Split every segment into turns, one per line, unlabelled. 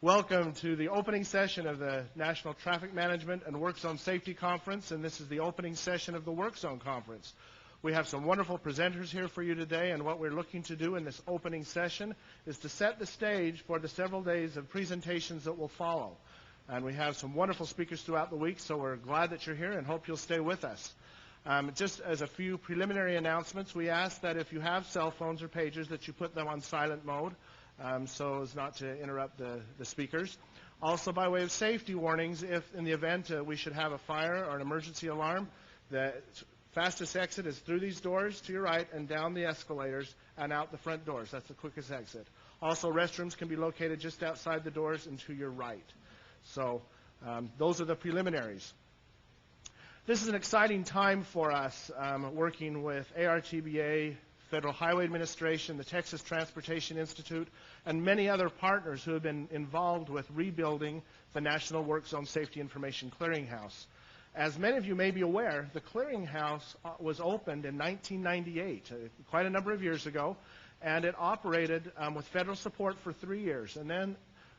Welcome to the opening session of the National Traffic Management and Work Zone Safety Conference, and this is the opening session of the Work Zone Conference. We have some wonderful presenters here for you today, and what we're looking to do in this opening session is to set the stage for the several days of presentations that will follow. And we have some wonderful speakers throughout the week, so we're glad that you're here and hope you'll stay with us. Just as a few preliminary announcements, we ask that if you have cell phones or pagers that you put them on silent mode, so as not to interrupt the speakers. Also, by way of safety warnings, if in the event we should have a fire or an emergency alarm, the fastest exit is through these doors to your right and down the escalators and out the front doors. That's the quickest exit. Also, restrooms can be located just outside the doors and to your right. So those are the preliminaries. This is an exciting time for us working with ARTBA, Federal Highway Administration, the Texas Transportation Institute, and many other partners who have been involved with rebuilding the National Work Zone Safety Information Clearinghouse. As many of you may be aware, the clearinghouse was opened in 1998, quite a number of years ago, and it operated with federal support for 3 years. And then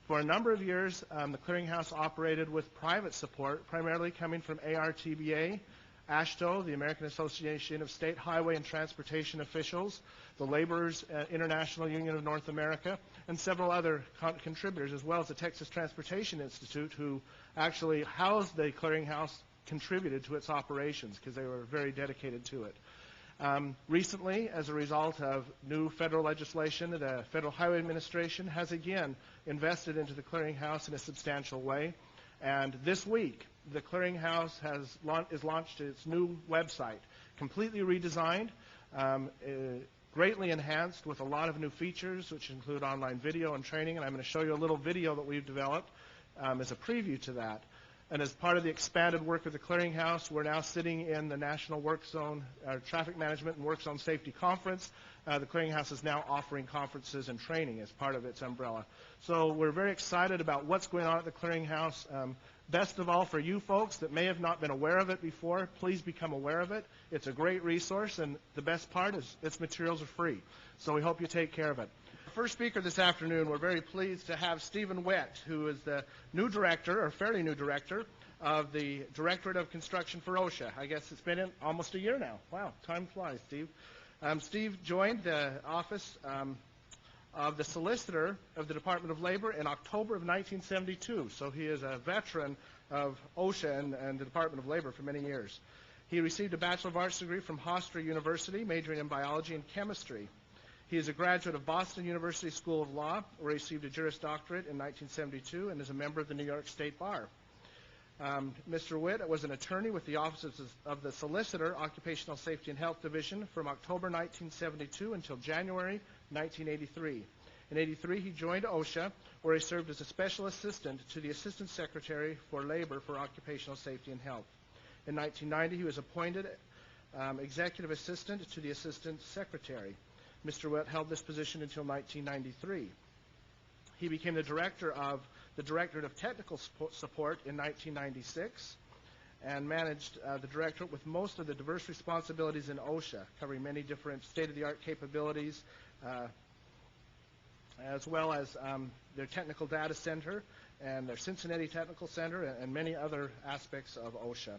for a number of years, the clearinghouse operated with private support, primarily coming from ARTBA, AASHTO, the American Association of State Highway and Transportation Officials, the Laborers International Union of North America, and several other contributors, as well as the Texas Transportation Institute, who actually housed the clearinghouse, contributed to its operations because they were very dedicated to it. Recently, as a result of new federal legislation, the Federal Highway Administration has again invested into the clearinghouse in a substantial way. And this week, the clearinghouse is launched its new website, completely redesigned, greatly enhanced with a lot of new features, which include online video and training. And I'm going to show you a little video that we've developed as a preview to that. And as part of the expanded work of the clearinghouse, we're now sitting in the National Work Zone Traffic Management and Work Zone Safety Conference. The clearinghouse is now offering conferences and training as part of its umbrella. So we're very excited about what's going on at the clearinghouse. Best of all, for you folks that may have not been aware of it before, please become aware of it. It's a great resource, and the best part is its materials are free. So we hope you take care of it. First speaker this afternoon, we're very pleased to have Stephen Witt, who is the new director, or fairly new director, of the Directorate of Construction for OSHA. I guess it's been in almost a year now. Wow, time flies, Steve. Steve joined the office of the Solicitor of the Department of Labor in October of 1972, so he is a veteran of OSHA and the Department of Labor for many years. He received a Bachelor of Arts degree from Hofstra University, majoring in biology and chemistry. He is a graduate of Boston University School of Law, where he received a Juris Doctorate in 1972 and is a member of the New York State Bar. Mr. Witt was an attorney with the Office of the Solicitor, Occupational Safety and Health Division from October 1972 until January 1983. In 1983, he joined OSHA, where he served as a special assistant to the Assistant Secretary for Labor for Occupational Safety and Health. In 1990, he was appointed Executive Assistant to the Assistant Secretary. Mr. Witt held this position until 1993. He became the director of the Directorate of Technical Support in 1996 and managed the directorate with most of the diverse responsibilities in OSHA, covering many different state-of-the-art capabilities, as well as their Technical Data Center and their Cincinnati Technical Center and many other aspects of OSHA.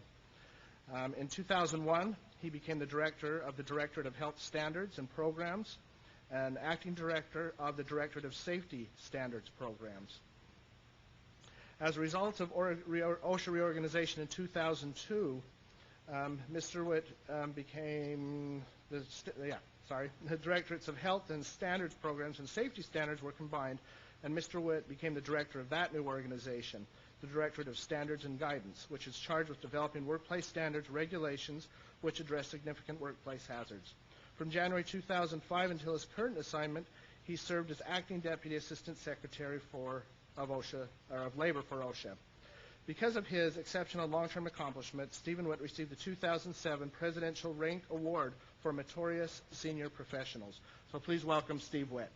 In 2001, he became the director of the Directorate of Health Standards and Programs and acting director of the Directorate of Safety Standards Programs. As a result of OSHA reorganization in 2002, Mr. Witt became the Directorates of Health and Standards Programs and Safety Standards were combined, and Mr. Witt became the director of that new organization, the Directorate of Standards and Guidance, which is charged with developing workplace standards, regulations, which address significant workplace hazards. From January 2005 until his current assignment, he served as acting Deputy Assistant Secretary of Labor for OSHA. Because of his exceptional long-term accomplishments, Stephen Witt received the 2007 Presidential Rank Award for Meritorious Senior Professionals. So please welcome Steve Witt.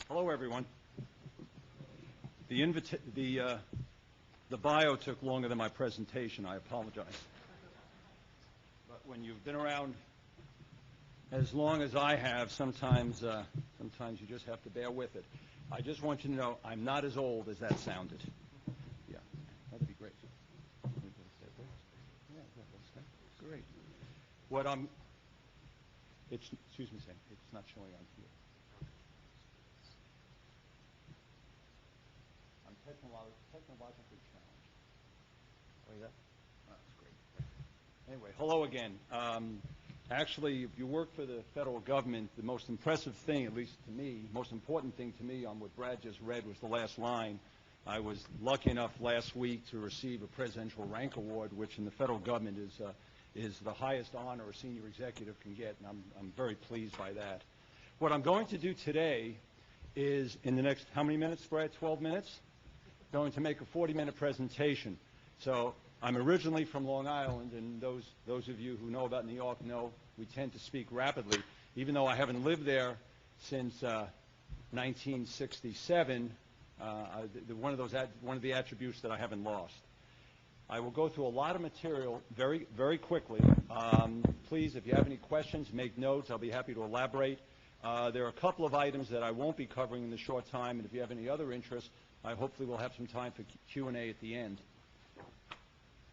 Hello, everyone. The The bio took longer than my presentation. I apologize. But when you've been around as long as I have, sometimes you just have to bear with it. I just want you to know I'm not as old as that sounded. Yeah, that'd be great. Yeah, that's great. Excuse me, Sam, it's not showing on here. I'm technologically challenged. Oh, yeah? Oh, that's great. Anyway, hello again. Actually, if you work for the federal government, the most impressive thing, at least to me, most important thing to me on what Brad just read was the last line. I was lucky enough last week to receive a Presidential Rank Award, which in the federal government is the highest honor a senior executive can get, and I'm very pleased by that. What I'm going to do today is, in the next, how many minutes, Brad? 12 minutes? Going to make a 40-minute presentation. So I'm originally from Long Island, and those of you who know about New York know we tend to speak rapidly. Even though I haven't lived there since 1967, one of the attributes that I haven't lost. I will go through a lot of material very, very quickly. Please, if you have any questions, make notes. I'll be happy to elaborate. There are a couple of items that I won't be covering in the short time, and if you have any other interest, I hopefully will have some time for Q&A at the end.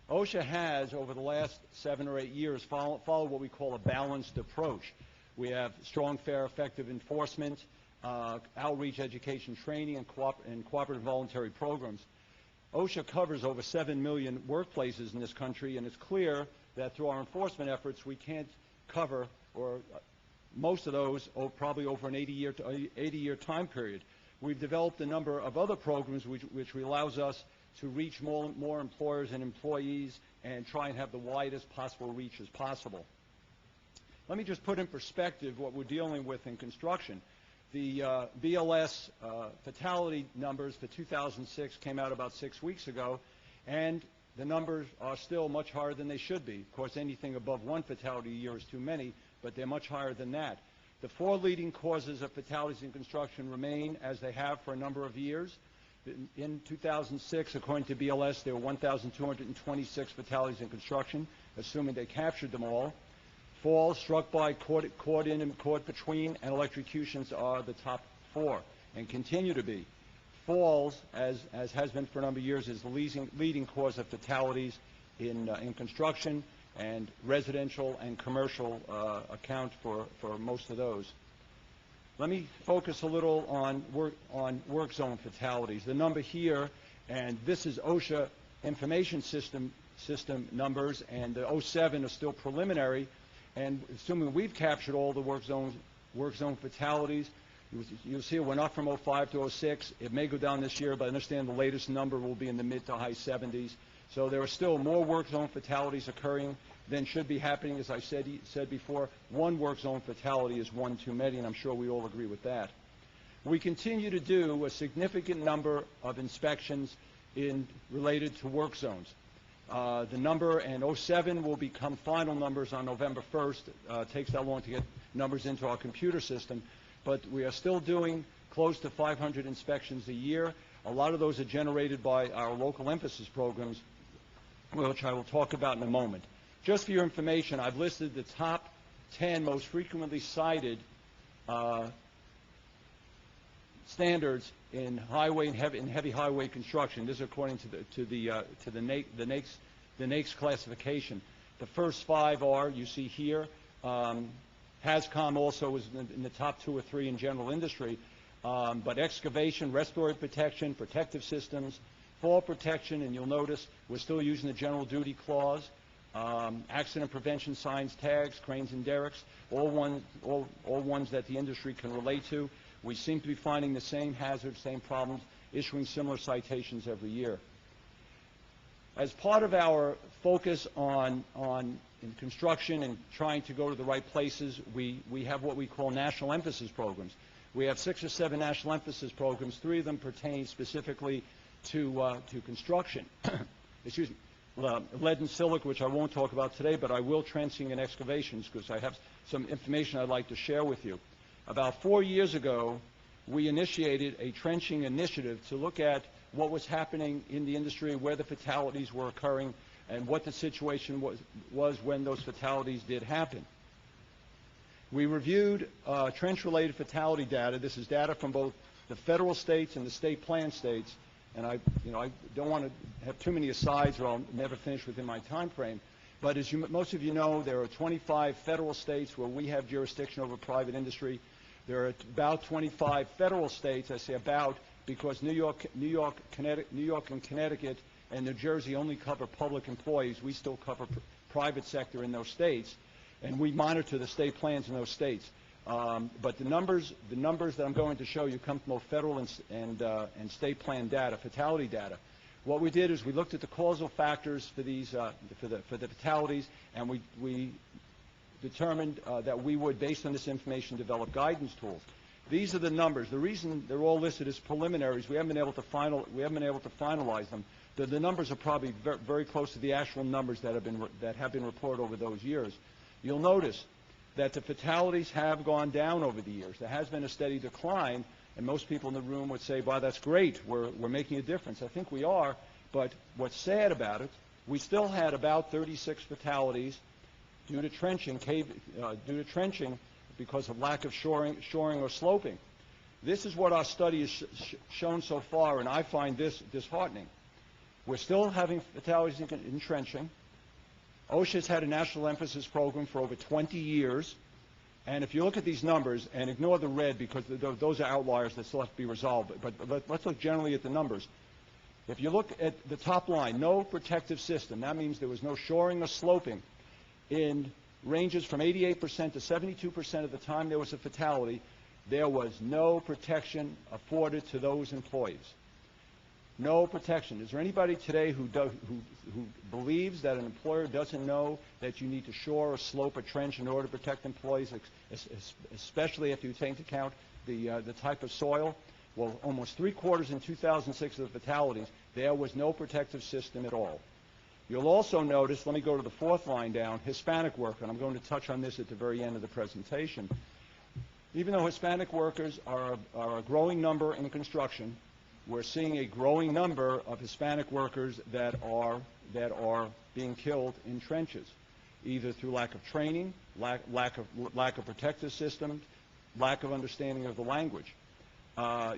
OSHA has, over the last 7 or 8 years, followed what we call a balanced approach. We have strong, fair, effective enforcement, outreach, education, training, and cooperative voluntary programs. OSHA covers over 7 million workplaces in this country, and it's clear that through our enforcement efforts, we can't cover most of those probably over an 80-year time period. We've developed a number of other programs which allows us to reach more employers and employees and try and have the widest possible reach as possible. Let me just put in perspective what we're dealing with in construction. The BLS fatality numbers for 2006 came out about 6 weeks ago, and the numbers are still much higher than they should be. Of course, anything above 1 fatality a year is too many, but they're much higher than that. The 4 leading causes of fatalities in construction remain as they have for a number of years. In 2006, according to BLS, there were 1,226 fatalities in construction, assuming they captured them all. Falls, struck by, caught in and caught between, and electrocutions are the top 4 and continue to be. Falls, as has been for a number of years, is the leading cause of fatalities in construction, and residential and commercial account for most of those. Let me focus a little on work zone fatalities. The number here, and this is OSHA information system numbers, and the 07 are still preliminary. And assuming we've captured all the work zone fatalities, you'll see it went up from 05 to 06. It may go down this year, but I understand the latest number will be in the mid to high 70s. So there are still more work zone fatalities occurring than should be happening. As I said before, 1 work zone fatality is 1 too many, and I'm sure we all agree with that. We continue to do a significant number of inspections related to work zones. The number in 07 will become final numbers on November 1st. It takes that long to get numbers into our computer system, but we are still doing close to 500 inspections a year. A lot of those are generated by our local emphasis programs, which I will talk about in a moment. Just for your information, I've listed the top 10 most frequently cited standards in highway and heavy highway construction. This is according to the NAICS classification. The first 5 are, you see here, HAZCOM also is in the top 2 or 3 in general industry, but excavation, respiratory protection, protective systems, fall protection, and you'll notice we're still using the general duty clause, accident prevention signs, tags, cranes and derricks, all ones that the industry can relate to. We seem to be finding the same hazards, same problems, issuing similar citations every year. As part of our focus in construction and trying to go to the right places, we have what we call national emphasis programs. We have 6 or 7 national emphasis programs. 3 of them pertain specifically to construction. Excuse me. Lead and silica, which I won't talk about today, but I will trenching and excavations because I have some information I'd like to share with you. About 4 years ago, we initiated a trenching initiative to look at what was happening in the industry, where the fatalities were occurring, and what the situation was when those fatalities did happen. We reviewed trench-related fatality data. This is data from both the federal states and the state plan states. And I don't want to have too many asides or I'll never finish within my time frame. But as most of you know, there are 25 federal states where we have jurisdiction over private industry. There are about 25 federal states. I say about because New York and Connecticut and New Jersey only cover public employees. We still cover private sector in those states, and we monitor the state plans in those states. But the numbers that I'm going to show you come from both federal and state plan data, fatality data. What we did is we looked at the causal factors for these for the fatalities, and we determined that we would, based on this information, develop guidance tools. These are the numbers. The reason they're all listed as preliminaries, we haven't been able to finalize them. The numbers are probably very close to the actual numbers that have been reported over those years. You'll notice that the fatalities have gone down over the years. There has been a steady decline, and most people in the room would say, "Wow, that's great. We're making a difference." I think we are, but what's sad about it, we still had about 36 fatalities due to trenching because of lack of shoring or sloping. This is what our study has shown so far, and I find this disheartening. We're still having fatalities in trenching. OSHA's had a national emphasis program for over 20 years, and if you look at these numbers, and ignore the red because those are outliers that still have to be resolved, but let's look generally at the numbers. If you look at the top line, no protective system, that means there was no shoring or sloping. In ranges from 88% to 72% of the time there was a fatality, there was no protection afforded to those employees. No protection. Is there anybody today who believes that an employer doesn't know that you need to shore or slope a trench in order to protect employees, especially if you take into account the type of soil? Well, almost 3/4 in 2006 of the fatalities, there was no protective system at all. You'll also notice, let me go to the fourth line down, Hispanic worker, and I'm going to touch on this at the very end of the presentation. Even though Hispanic workers are a growing number in construction, we're seeing a growing number of Hispanic workers that are being killed in trenches, either through lack of training, lack of protective systems, lack of understanding of the language.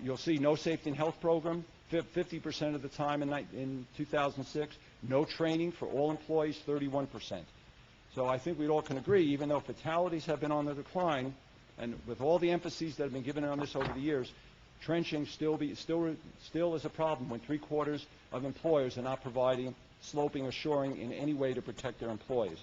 You'll see no safety and health program, 50% of the time in 2006. No training for all employees, 31%. So I think we all can agree, even though fatalities have been on the decline, and with all the emphases that have been given on this over the years, trenching still is a problem when 3/4 of employers are not providing sloping or shoring in any way to protect their employees.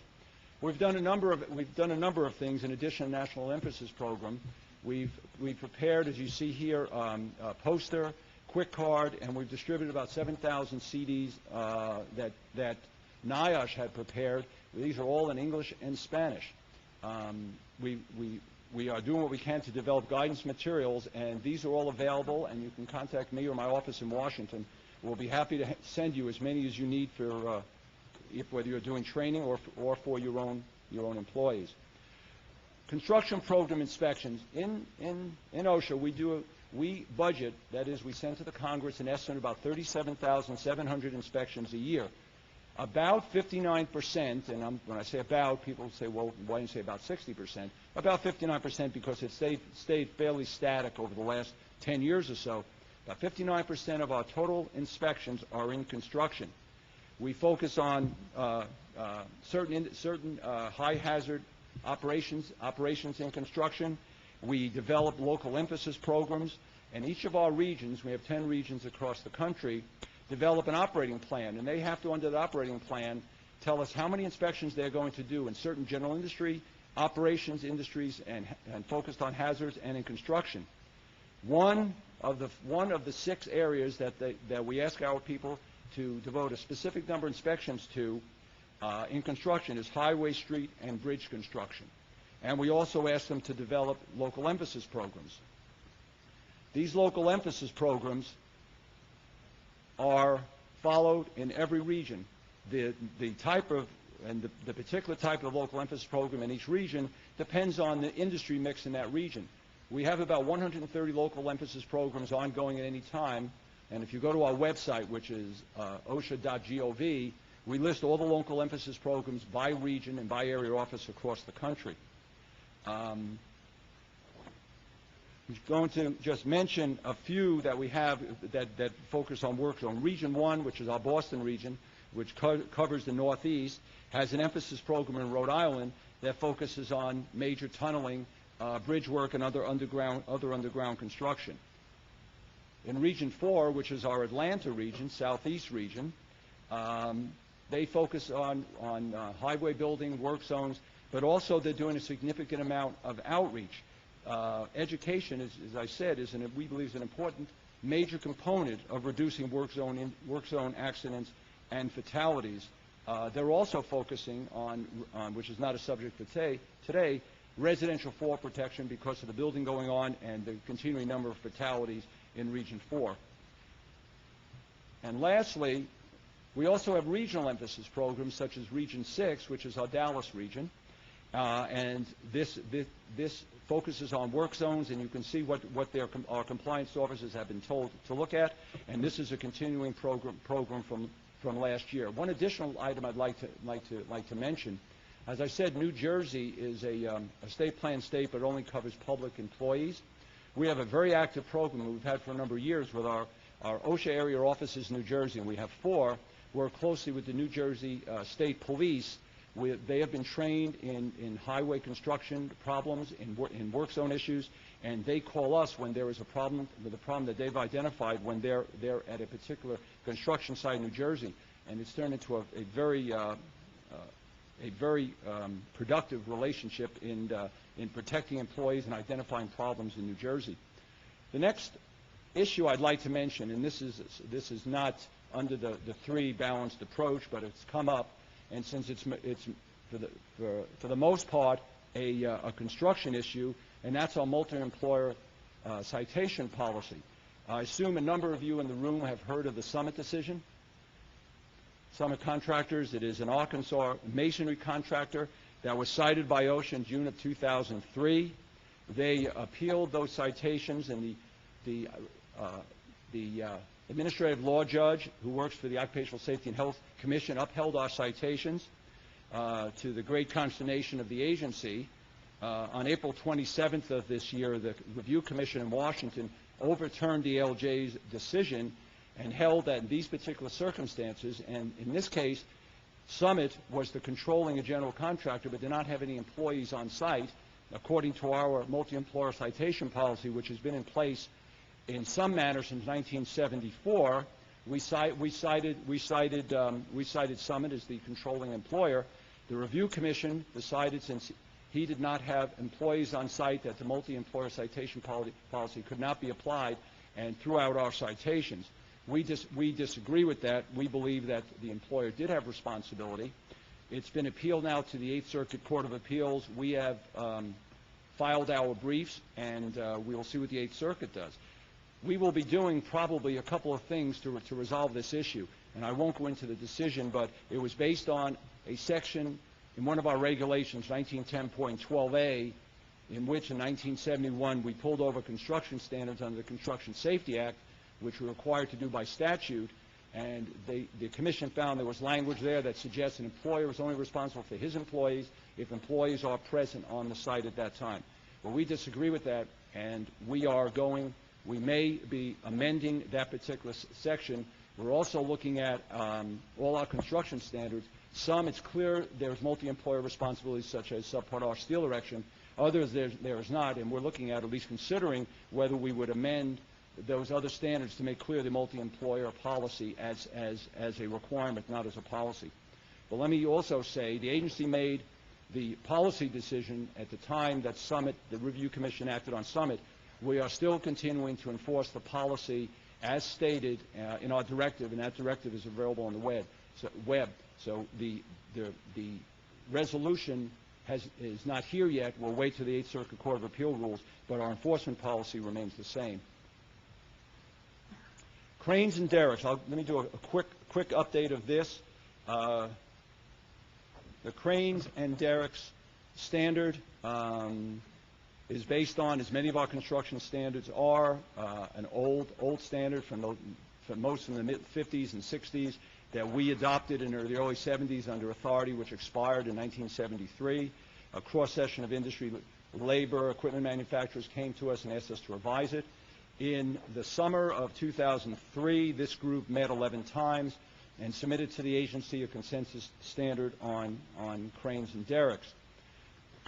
We've done a number of things in addition to the National Emphasis Program. We've prepared, as you see here, a poster, quick card, and we've distributed about 7,000 CDs that NIOSH had prepared. These are all in English and Spanish. We are doing what we can to develop guidance materials, and these are all available, and you can contact me or my office in Washington. We'll be happy to send you as many as you need for whether you're doing training or for your own employees. Construction program inspections. In OSHA, we budget, that is, we send to the Congress an estimate about 37,700 inspections a year. About 59%, and when I say about, people say, well, why didn't you say about 60%? About 59% because it stayed fairly static over the last 10 years or so. About 59% of our total inspections are in construction. We focus on certain high-hazard operations in construction. We develop local emphasis programs, and each of our regions, we have 10 regions across the country, develop an operating plan, and they have to, under the operating plan, tell us how many inspections they're going to do in certain general industry, operations industries, and focused on hazards and in construction. One of the 6 areas that we ask our people to devote a specific number of inspections to in construction is highway, street, and bridge construction. And we also ask them to develop local emphasis programs. These local emphasis programs are followed in every region. The particular type of local emphasis program in each region depends on the industry mix in that region. We have about 130 local emphasis programs ongoing at any time. And if you go to our website, which is osha.gov, we list all the local emphasis programs by region and by area office across the country. I'm going to just mention a few that we have that focus on work zone. Region 1, which is our Boston region, which covers the Northeast, has an emphasis program in Rhode Island that focuses on major tunneling, bridge work, and other underground construction. In Region 4, which is our Atlanta region, Southeast region, they focus on highway building, work zones, but also they're doing a significant amount of outreach. Education, as I said, we believe is an important major component of reducing work zone accidents and fatalities. They're also focusing on, which is not a subject for today, residential fall protection because of the building going on and the continuing number of fatalities in Region 4. And lastly, we also have regional emphasis programs such as Region 6, which is our Dallas region, and this focuses on work zones, and you can see what our compliance officers have been told to look at, and this is a continuing program from last year. One additional item I'd like to mention, as I said, New Jersey is a state plan state, but only covers public employees. We have a very active program that we've had for a number of years with our OSHA area offices in New Jersey, and we have 4. Work closely with the New Jersey State Police. They have been trained in highway construction problems, in work zone issues, and they call us when there is a problem with a problem that they've identified when they're at a particular construction site in New Jersey, and it's turned into a very productive relationship in protecting employees and identifying problems in New Jersey. The next issue I'd like to mention, and this is not under the 3 balanced approach, but it's come up, and since it's for the most part a construction issue, and that's our multi-employer citation policy. I assume a number of you in the room have heard of the Summit decision. Summit Contractors, it is an Arkansas masonry contractor that was cited by OSHA in June of 2003. They appealed those citations, and the administrative law judge who works for the Occupational Safety and Health Commission upheld our citations to the great consternation of the agency. On April 27th of this year, the Review Commission in Washington overturned the ALJ's decision and held that in these particular circumstances, and in this case, Summit was the controlling a general contractor but did not have any employees on site, according to our multi-employer citation policy, which has been in place in some manner since 1974. We cited Summit as the controlling employer. The Review Commission decided, since he did not have employees on site, that the multi-employer citation policy could not be applied, and threw out our citations. We disagree with that. We believe that the employer did have responsibility. It's been appealed now to the 8th Circuit Court of Appeals. We have filed our briefs, and we will see what the 8th Circuit does. We will be doing probably a couple of things to resolve this issue, and I won't go into the decision, but it was based on a section in one of our regulations, 1910.12a, in which in 1971 we pulled over construction standards under the Construction Safety Act, which we're required to do by statute, and the Commission found there was language there that suggests an employer is only responsible for his employees if employees are present on the site at that time. Well, we disagree with that, and we may be amending that particular section. We're also looking at all our construction standards. Some, it's clear there's multi-employer responsibilities, such as Subpart R steel erection. Others, there is not, and we're looking at least considering whether we would amend those other standards to make clear the multi-employer policy as a requirement, not as a policy. But let me also say the agency made the policy decision at the time that Summit, the Review Commission, acted on Summit. We are still continuing to enforce the policy as stated in our directive, and that directive is available on the web. So the resolution is not here yet. We'll wait till the 8th Circuit Court of Appeal rules, but our enforcement policy remains the same. Cranes and derricks. Let me do a quick update of this. The cranes and derricks standard is based on, as many of our construction standards are, an old standard from most in the mid-50s and 60s, that we adopted in the early 70s under authority, which expired in 1973. A cross-section of industry, labor, equipment manufacturers came to us and asked us to revise it. In the summer of 2003, this group met 11 times and submitted to the agency a consensus standard on cranes and derricks.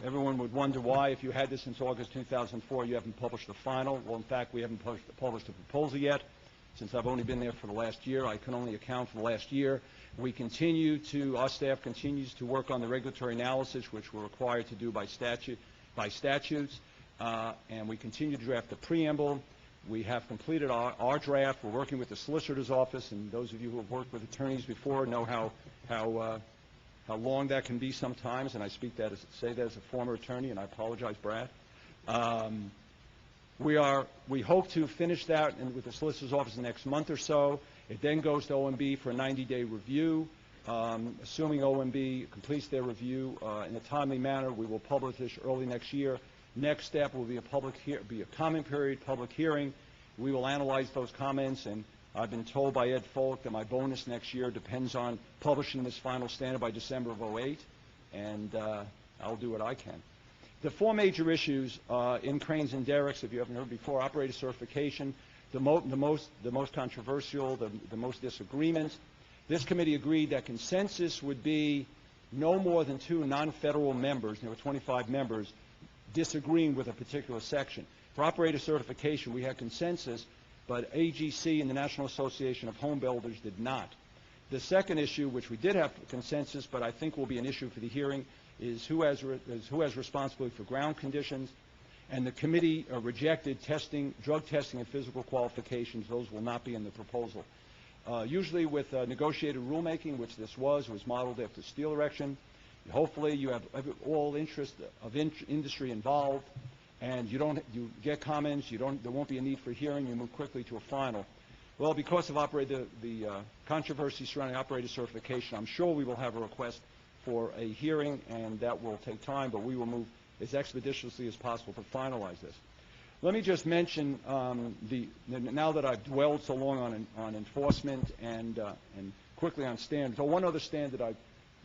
Everyone would wonder why, if you had this since August 2004, you haven't published the final. Well, in fact, we haven't published a proposal yet. Since I've only been there for the last year, I can only account for the last year. Our staff continues to work on the regulatory analysis, which we're required to do by statutes, and we continue to draft the preamble. We have completed our draft. We're working with the solicitor's office, and those of you who have worked with attorneys before know how long that can be sometimes, and I say that as a former attorney, and I apologize, Brad. We hope to finish that with the solicitor's office the next month or so. It then goes to OMB for a 90-day review. Assuming OMB completes their review in a timely manner, we will publish this early next year. Next step will be a comment period, public hearing. We will analyze those comments, and I've been told by Ed Folk that my bonus next year depends on publishing this final standard by December of 2008, and I'll do what I can. The four major issues in cranes and derricks, if you haven't heard before: operator certification, the most controversial, the most disagreement. This committee agreed that consensus would be no more than 2 non-federal members, there were 25 members, disagreeing with a particular section. For operator certification, we had consensus, but AGC and the National Association of Home Builders did not. The second issue, which we did have consensus, but I think will be an issue for the hearing, is who has responsibility for ground conditions. And the committee rejected testing, drug testing, and physical qualifications. Those will not be in the proposal. Usually with negotiated rulemaking, which this was modeled after steel erection. Hopefully you have all interest of industry involved, and you get comments. There won't be a need for hearing. You move quickly to a final. Well, because of the controversy surrounding operator certification, I'm sure we will have a request for a hearing, and that will take time, but we will move as expeditiously as possible to finalize this. Let me just mention, now that I've dwelled so long on enforcement and quickly on standards, one other standard,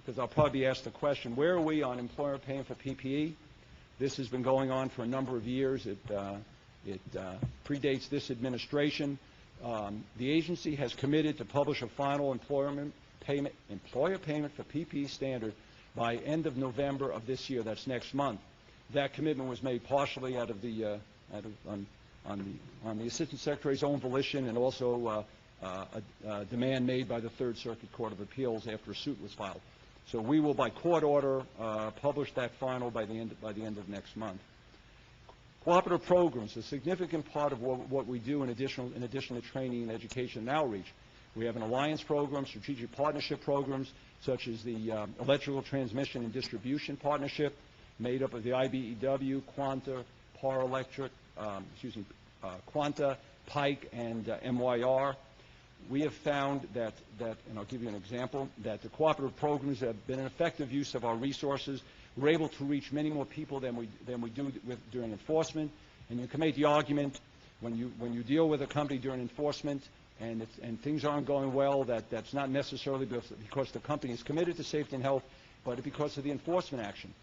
because I'll probably be asked the question: where are we on employer paying for PPE? This has been going on for a number of years. It predates this administration. The agency has committed to publish a final employer payment for PPE standard by end of November of this year. That's next month. That commitment was made partially out of on the Assistant Secretary's own volition, and also a demand made by the Third Circuit Court of Appeals after a suit was filed. So we will, by court order, publish that final by the end of next month. Cooperative programs, a significant part of what we do in addition to training and education and outreach. We have an alliance program, strategic partnership programs, such as the Electrical Transmission and Distribution Partnership, made up of the IBEW, Quanta, Par Electric, Quanta, Pike, and MYR. We have found that, and I'll give you an example, that the cooperative programs have been an effective use of our resources. We're able to reach many more people than we do during enforcement. And you can make the argument, when you deal with a company during enforcement and things aren't going well, that's not necessarily because the company is committed to safety and health, but because of the enforcement action.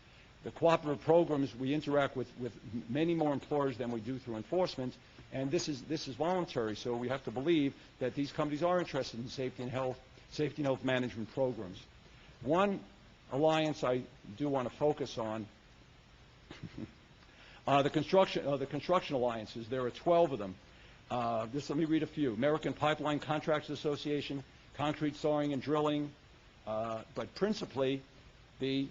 The cooperative programs, we interact with many more employers than we do through enforcement, and this is voluntary, so we have to believe that these companies are interested in safety and health management programs. One alliance I do want to focus on, the construction alliances. There are 12 of them. Let me read a few. American Pipeline Contractors Association, Concrete Sawing and Drilling, but principally the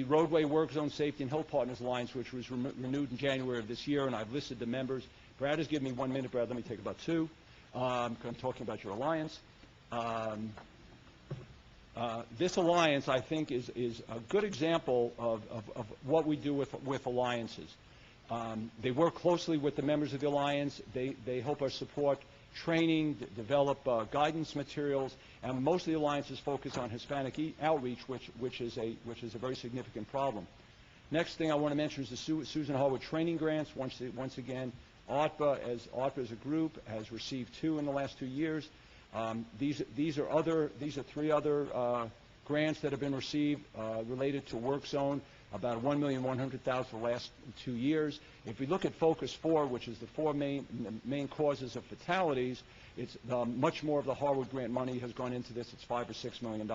Roadway Work Zone Safety and Health Partners Alliance, which was renewed in January of this year, and I've listed the members. Brad has given me 1 minute. Brad, let me take about 2. I'm talking about your alliance. This alliance, I think, is a good example of what we do with alliances. They work closely with the members of the alliance. They help us support training, develop guidance materials, and most of the alliances focus on Hispanic outreach, which is a very significant problem. Next thing I want to mention is the Susan Harwood training grants. Once again, ARPA as a group has received 2 in the last 2 years. These are 3 other grants that have been received related to Work Zone, about $1,100,000 for the last 2 years. If we look at Focus 4, which is the 4 main causes of fatalities, it's much more of the Harwood grant money has gone into this. It's $5 or $6 million.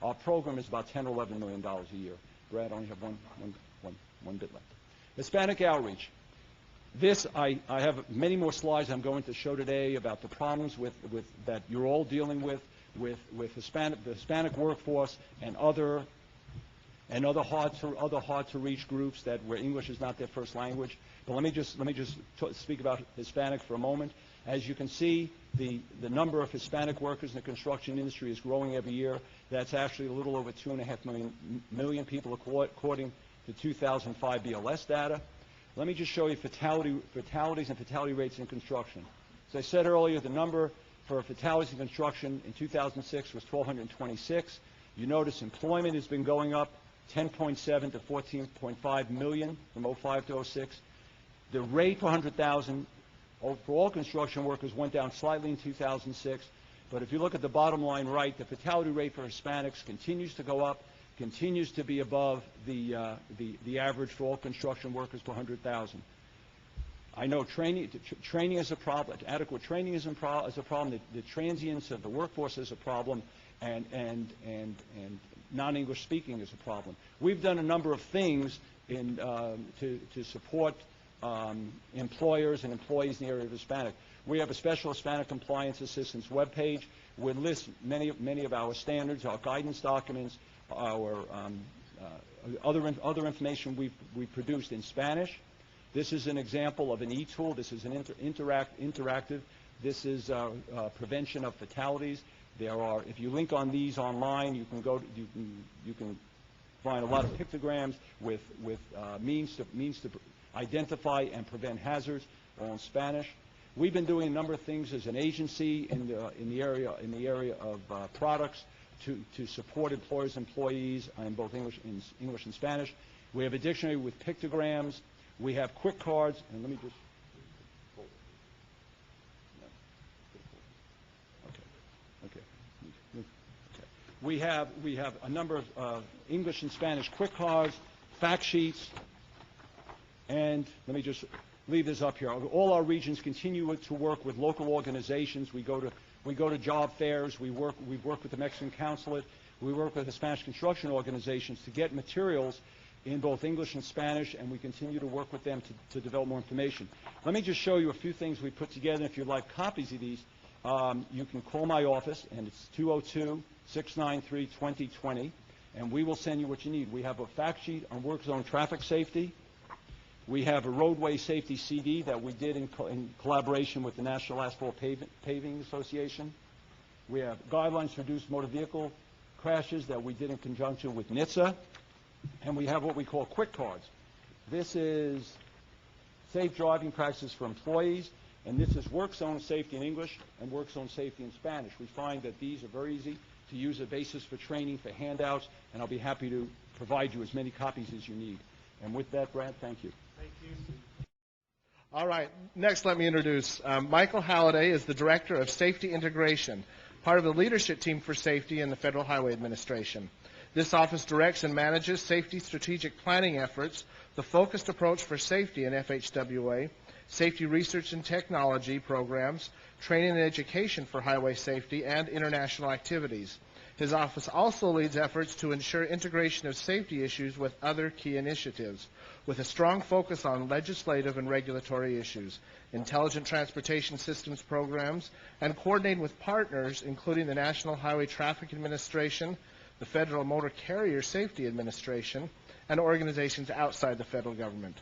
Our program is about $10 or $11 million a year. Brad, I only have one bit left. Hispanic outreach. This, I have many more slides I'm going to show today about the problems that you're all dealing with the Hispanic workforce and other hard to reach groups where English is not their first language. But let me just speak about Hispanic for a moment. As you can see, the number of Hispanic workers in the construction industry is growing every year. That's actually a little over 2.5 million people according to 2005 BLS data. Let me just show you fatalities and fatality rates in construction. As I said earlier, the number for fatalities in construction in 2006 was 1,226. You notice employment has been going up 10.7 to 14.5 million from 05 to 06. The rate per 100,000 for all construction workers went down slightly in 2006. But if you look at the bottom line right, the fatality rate for Hispanics continues to go up, continues to be above the average for all construction workers per 100,000. I know training is a problem. Adequate training is a problem. The transience of the workforce is a problem, and non-English speaking is a problem. We've done a number of things to support employers and employees in the area of Hispanic. We have a special Hispanic compliance assistance webpage. We list many of our standards, our guidance documents, our other information we've produced in Spanish. This is an example of an e-tool. This is an interactive. This is prevention of fatalities. If you link on these online, you can find a lot of pictograms with means to identify and prevent hazards, all in Spanish. We've been doing a number of things as an agency in the area of products to support employers and employees in both English and Spanish. We have a dictionary with pictograms. We have quick cards, and let me just. We have a number of English and Spanish quick cards, fact sheets, and let me just leave this up here. All our regions continue to work with local organizations. We go to job fairs. We've worked with the Mexican consulate. We work with the Spanish construction organizations to get materials in both English and Spanish, and we continue to work with them to develop more information. Let me just show you a few things we put together. If you'd like copies of these, you can call my office, and it's 202-693-2020, and we will send you what you need. We have a fact sheet on work zone traffic safety. We have a roadway safety CD that we did in collaboration with the National Asphalt Paving Association. We have guidelines to reduce motor vehicle crashes that we did in conjunction with NHTSA. And we have what we call quick cards. This is safe driving practices for employees, and this is work zone safety in English and work zone safety in Spanish. We find that these are very easy to use, a basis for training, for handouts, and I'll be happy to provide you as many copies as you need. And with that, Brad, thank you.
Thank you. All right. Next, let me introduce Michael Halliday is the Director of Safety Integration, part of the leadership team for safety in the Federal Highway Administration. This office directs and manages safety strategic planning efforts, the focused approach for safety in FHWA, safety research and technology programs, training and education for highway safety, and international activities. His office also leads efforts to ensure integration of safety issues with other key initiatives, with a strong focus on legislative and regulatory issues, intelligent transportation systems programs, and coordinating with partners, including the National Highway Traffic Administration, the Federal Motor Carrier Safety Administration, and organizations outside the federal government.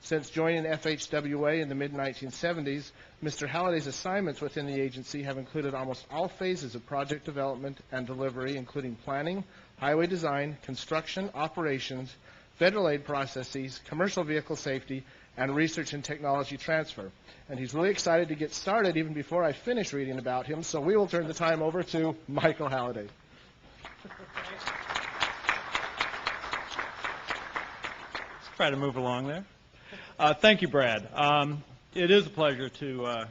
Since joining FHWA in the mid-1970s, Mr. Halliday's assignments within the agency have included almost all phases of project development and delivery, including planning, highway design, construction, operations, federal aid processes, commercial vehicle safety, and research and technology transfer. And he's really excited to get started even before I finish reading about him, so we will turn the time over to Michael Halliday.
Let's try to move along there. Thank you, Brad. It is a pleasure to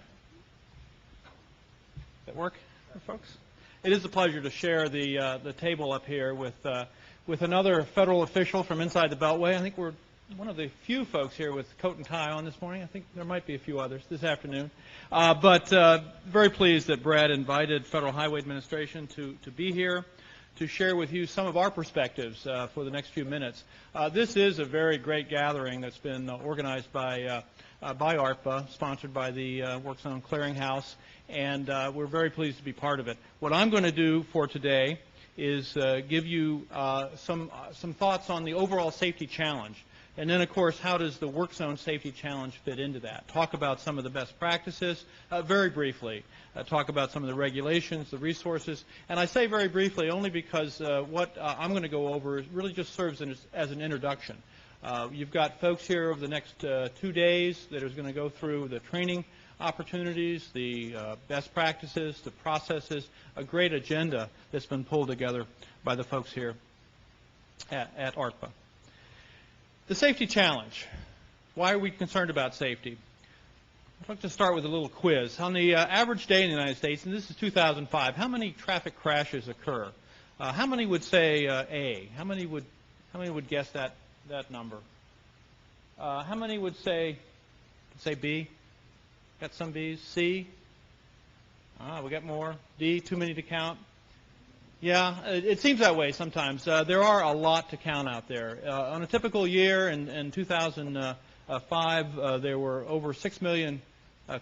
that work for folks? It is a pleasure to share the table up here with another federal official from inside the Beltway. I think we're one of the few folks here with coat and tie on this morning. I think there might be a few others this afternoon. But very pleased that Brad invited Federal Highway Administration to be here to share with you some of our perspectives for the next few minutes. This is a very great gathering that's been organized by ARPA, sponsored by the Work Zone Clearinghouse, and we're very pleased to be part of it. What I'm going to do for today is give you some thoughts on the overall safety challenge. And then, of course, how does the Work Zone Safety Challenge fit into that? Talk about some of the best practices, very briefly. Talk about some of the regulations, the resources. And I say very briefly only because what I'm going to go over really just serves as an introduction. You've got folks here over the next 2 days that are going to go through the training opportunities, the best practices, the processes, a great agenda that's been pulled together by the folks here at ARPA. The safety challenge. Why are we concerned about safety? I'd like to start with a little quiz. On the average day in the United States, and this is 2005, how many traffic crashes occur? How many would say A? How many would guess that number? How many would say B? Got some B's. C? We got more. D, too many to count. Yeah, it seems that way sometimes. There are a lot to count out there. On a typical year in 2005, there were over 6 million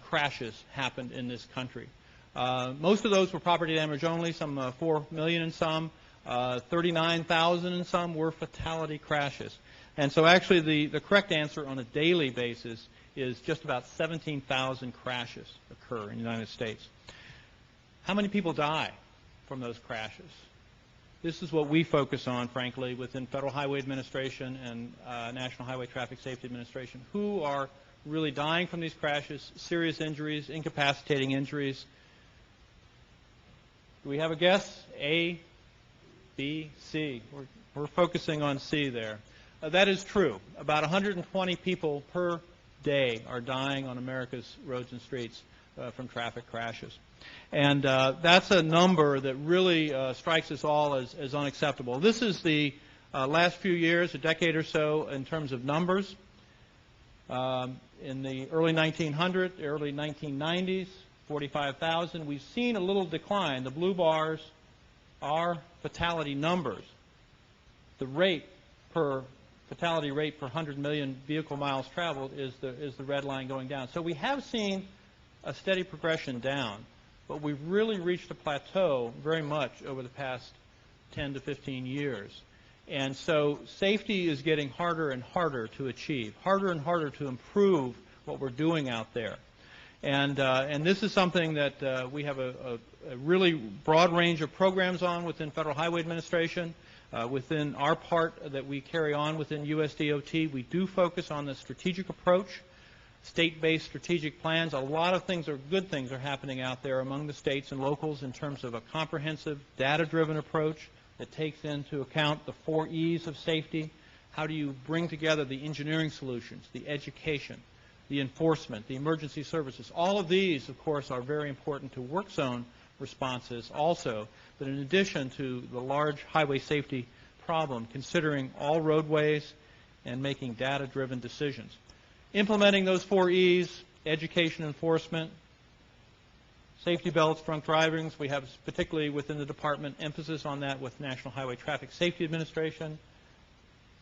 crashes happened in this country. Most of those were property damage only, some 4 million in some, 39,000 in some were fatality crashes. And so actually the correct answer on a daily basis is just about 17,000 crashes occur in the United States. How many people die from those crashes? This is what we focus on, frankly, within Federal Highway Administration and National Highway Traffic Safety Administration. Who are really dying from these crashes, serious injuries, incapacitating injuries? Do we have a guess? A, B, C. We're focusing on C there. That is true. About 120 people per day are dying on America's roads and streets from traffic crashes. And that's a number that really strikes us all as unacceptable. This is the last few years, a decade or so, in terms of numbers. In the early 1900s, early 1990s, 45,000. We've seen a little decline. The blue bars are fatality numbers. The fatality rate per 100 million vehicle miles traveled is the red line going down. So we have seen a steady progression down, but we've really reached a plateau very much over the past 10 to 15 years. And so safety is getting harder and harder to achieve, harder and harder to improve what we're doing out there. And this is something that we have a really broad range of programs on within Federal Highway Administration. Within our part that we carry on within USDOT, we do focus on the strategic approach, state-based strategic plans. A lot of things good things are happening out there among the states and locals in terms of a comprehensive, data-driven approach that takes into account the 4 E's of safety. How do you bring together the engineering solutions, the education, the enforcement, the emergency services? All of these, of course, are very important to work zone responses also, but in addition to the large highway safety problem, considering all roadways and making data-driven decisions. Implementing those 4 E's, education, enforcement, safety belts, drunk driving. We have, particularly within the department, emphasis on that with National Highway Traffic Safety Administration,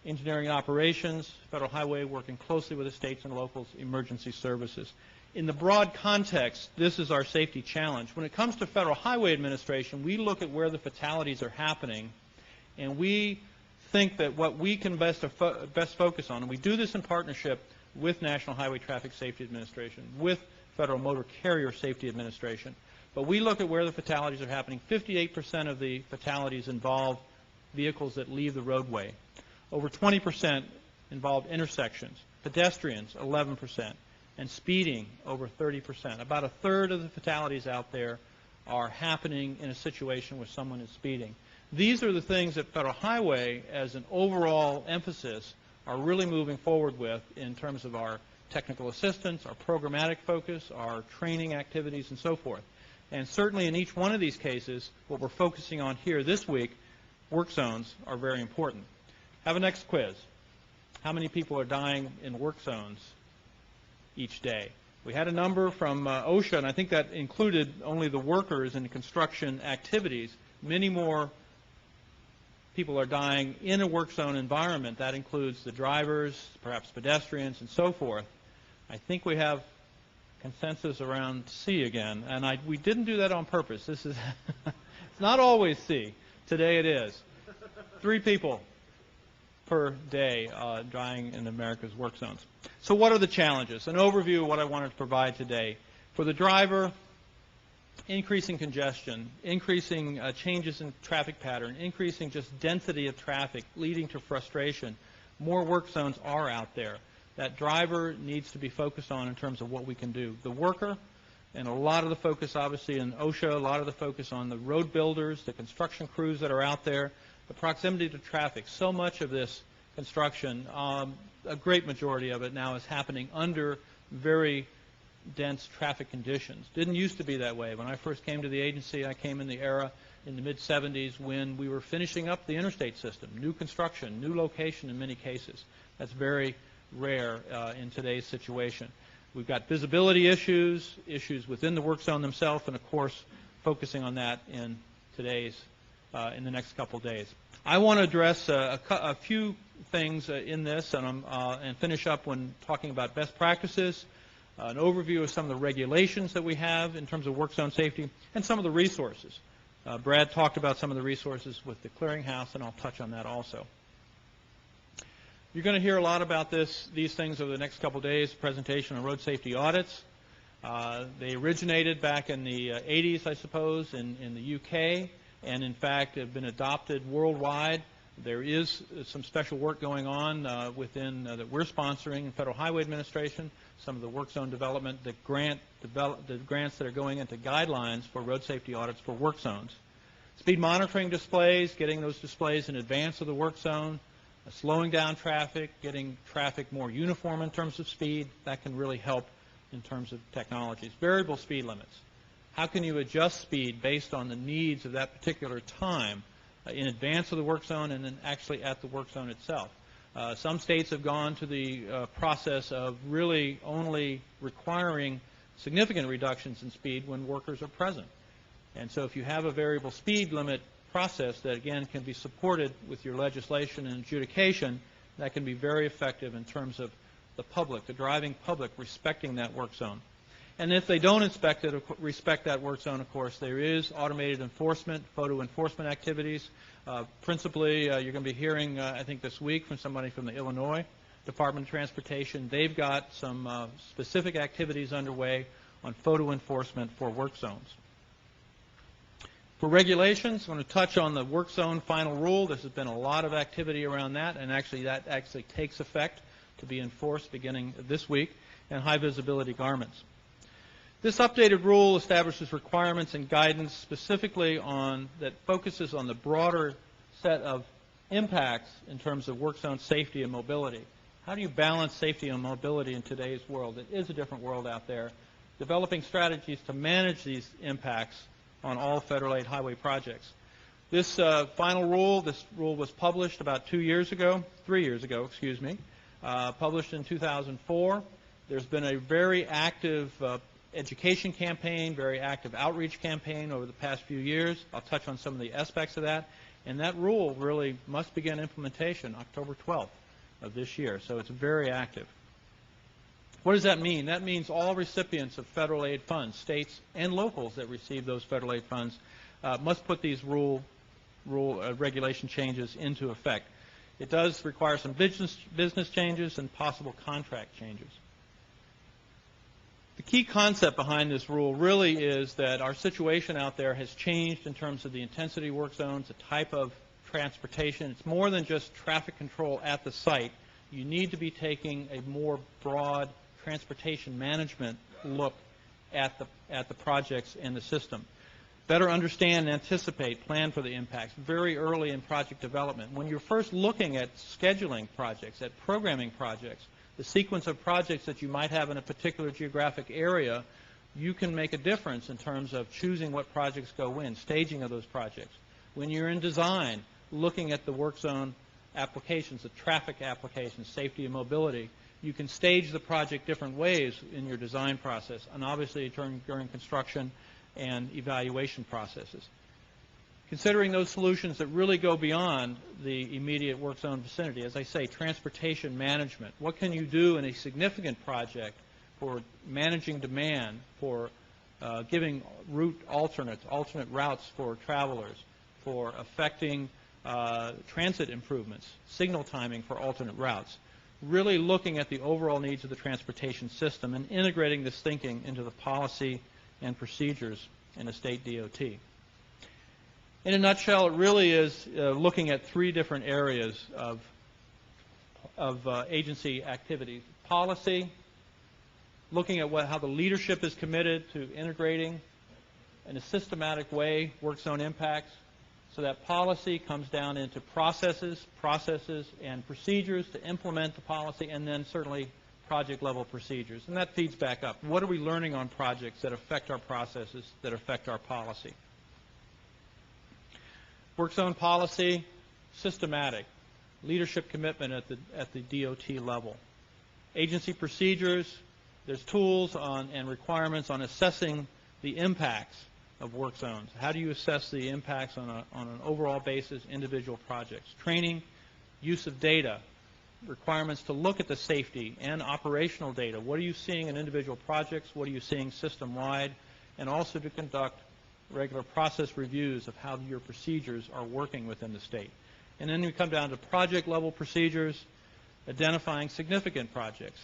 engineering and operations, Federal Highway working closely with the states and locals, emergency services. In the broad context, this is our safety challenge. When it comes to Federal Highway Administration, we look at where the fatalities are happening, and we think that what we can best focus on, and we do this in partnership with National Highway Traffic Safety Administration, with Federal Motor Carrier Safety Administration, but we look at where the fatalities are happening. 58% of the fatalities involve vehicles that leave the roadway. Over 20% involve intersections, pedestrians 11%, and speeding over 30%. About a third of the fatalities out there are happening in a situation where someone is speeding. These are the things that Federal Highway, as an overall emphasis, are really moving forward with in terms of our technical assistance, our programmatic focus, our training activities, and so forth. And certainly in each one of these cases, what we're focusing on here this week, work zones are very important. Have a next quiz. How many people are dying in work zones each day? We had a number from OSHA, and I think that included only the workers in construction activities. Many more people are dying in a work zone environment. That includes the drivers, perhaps pedestrians, and so forth. I think we have consensus around C again, and we didn't do that on purpose. This is it's not always C. Today it is. 3 people per day dying in America's work zones. So what are the challenges? An overview of what I wanted to provide today. For the driver, increasing congestion, increasing changes in traffic pattern, increasing just density of traffic, leading to frustration. More work zones are out there. That driver needs to be focused on in terms of what we can do. The worker, and a lot of the focus obviously in OSHA, a lot of the focus on the road builders, the construction crews that are out there, the proximity to traffic. So much of this construction, a great majority of it now is happening under very dense traffic conditions. Didn't used to be that way. When I first came to the agency, I came in the era in the mid-70s when we were finishing up the interstate system, new construction, new location in many cases. That's very rare in today's situation. We've got visibility issues, issues within the work zone themselves, and of course focusing on that in today's in the next couple days. I want to address a few things in this and finish up when talking about best practices, an overview of some of the regulations that we have in terms of work zone safety, and some of the resources. Brad talked about some of the resources with the clearinghouse, and I'll touch on that also. You're going to hear a lot about these things over the next couple days, presentation on road safety audits. They originated back in the 80s, I suppose, in the UK, and in fact have been adopted worldwide. There is some special work going on that we're sponsoring in Federal Highway Administration, some of the work zone development, the grants that are going into guidelines for road safety audits for work zones. Speed monitoring displays, getting those displays in advance of the work zone, slowing down traffic, getting traffic more uniform in terms of speed, that can really help in terms of technologies. Variable speed limits. How can you adjust speed based on the needs of that particular time in advance of the work zone and then actually at the work zone itself? Some states have gone to the process of really only requiring significant reductions in speed when workers are present. And so if you have a variable speed limit process that, again, can be supported with your legislation and adjudication, that can be very effective in terms of the public, the driving public, respecting that work zone. And if they don't respect that work zone, of course, there is automated enforcement, photo enforcement activities. Principally, you're going to be hearing, I think this week, from somebody from the Illinois Department of Transportation. They've got some specific activities underway on photo enforcement for work zones. For regulations, I'm going to touch on the work zone final rule. There's been a lot of activity around that, and that actually takes effect to be enforced beginning this week, and high visibility garments. This updated rule establishes requirements and guidance specifically that focuses on the broader set of impacts in terms of work zone safety and mobility. How do you balance safety and mobility in today's world? It is a different world out there. Developing strategies to manage these impacts on all federal aid highway projects. This final rule, this rule was published about 3 years ago, excuse me, published in 2004. There's been a very active education campaign, very active outreach campaign over the past few years. I'll touch on some of the aspects of that. And that rule really must begin implementation October 12th of this year. So it's very active. What does that mean? That means all recipients of federal aid funds, states and locals that receive those federal aid funds, must put these regulation changes into effect. It does require some business changes and possible contract changes. The key concept behind this rule really is that our situation out there has changed in terms of the intensity work zones, the type of transportation. It's more than just traffic control at the site. You need to be taking a more broad transportation management look at the projects and the system. Better understand and anticipate, plan for the impacts very early in project development. When you're first looking at scheduling projects, at programming projects, the sequence of projects that you might have in a particular geographic area, you can make a difference in terms of choosing what projects go in, staging of those projects. When you're in design, looking at the work zone applications, the traffic applications, safety and mobility, you can stage the project different ways in your design process, and obviously during construction and evaluation processes. Considering those solutions that really go beyond the immediate work zone vicinity, as I say, transportation management. What can you do in a significant project for managing demand, for giving route alternate routes for travelers, for affecting transit improvements, signal timing for alternate routes, really looking at the overall needs of the transportation system and integrating this thinking into the policy and procedures in a state DOT. In a nutshell, it really is looking at three different areas of agency activities. Policy, looking at how the leadership is committed to integrating in a systematic way work zone impacts, so that policy comes down into processes and procedures to implement the policy, and then certainly project-level procedures. And that feeds back up. What are we learning on projects that affect our processes, that affect our policy? Work zone policy, systematic. Leadership commitment at the DOT level. Agency procedures, there's tools and requirements on assessing the impacts of work zones. How do you assess the impacts on an overall basis, individual projects? Training, use of data, requirements to look at the safety and operational data. What are you seeing in individual projects? What are you seeing system-wide? And also to conduct regular process reviews of how your procedures are working within the state. And then we come down to project-level procedures, identifying significant projects.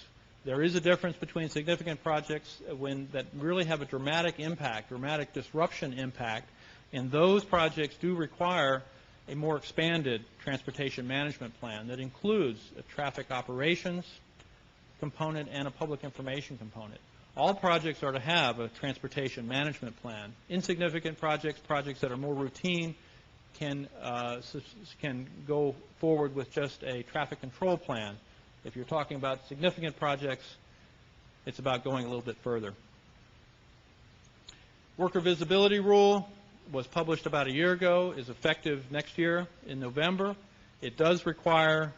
There is a difference between significant projects that really have a dramatic impact, dramatic disruption impact, and those projects do require a more expanded transportation management plan that includes a traffic operations component and a public information component. All projects are to have a transportation management plan. Insignificant projects, projects that are more routine, can go forward with just a traffic control plan. If you're talking about significant projects, it's about going a little bit further. Worker visibility rule was published about a year ago, is effective next year in November. It does require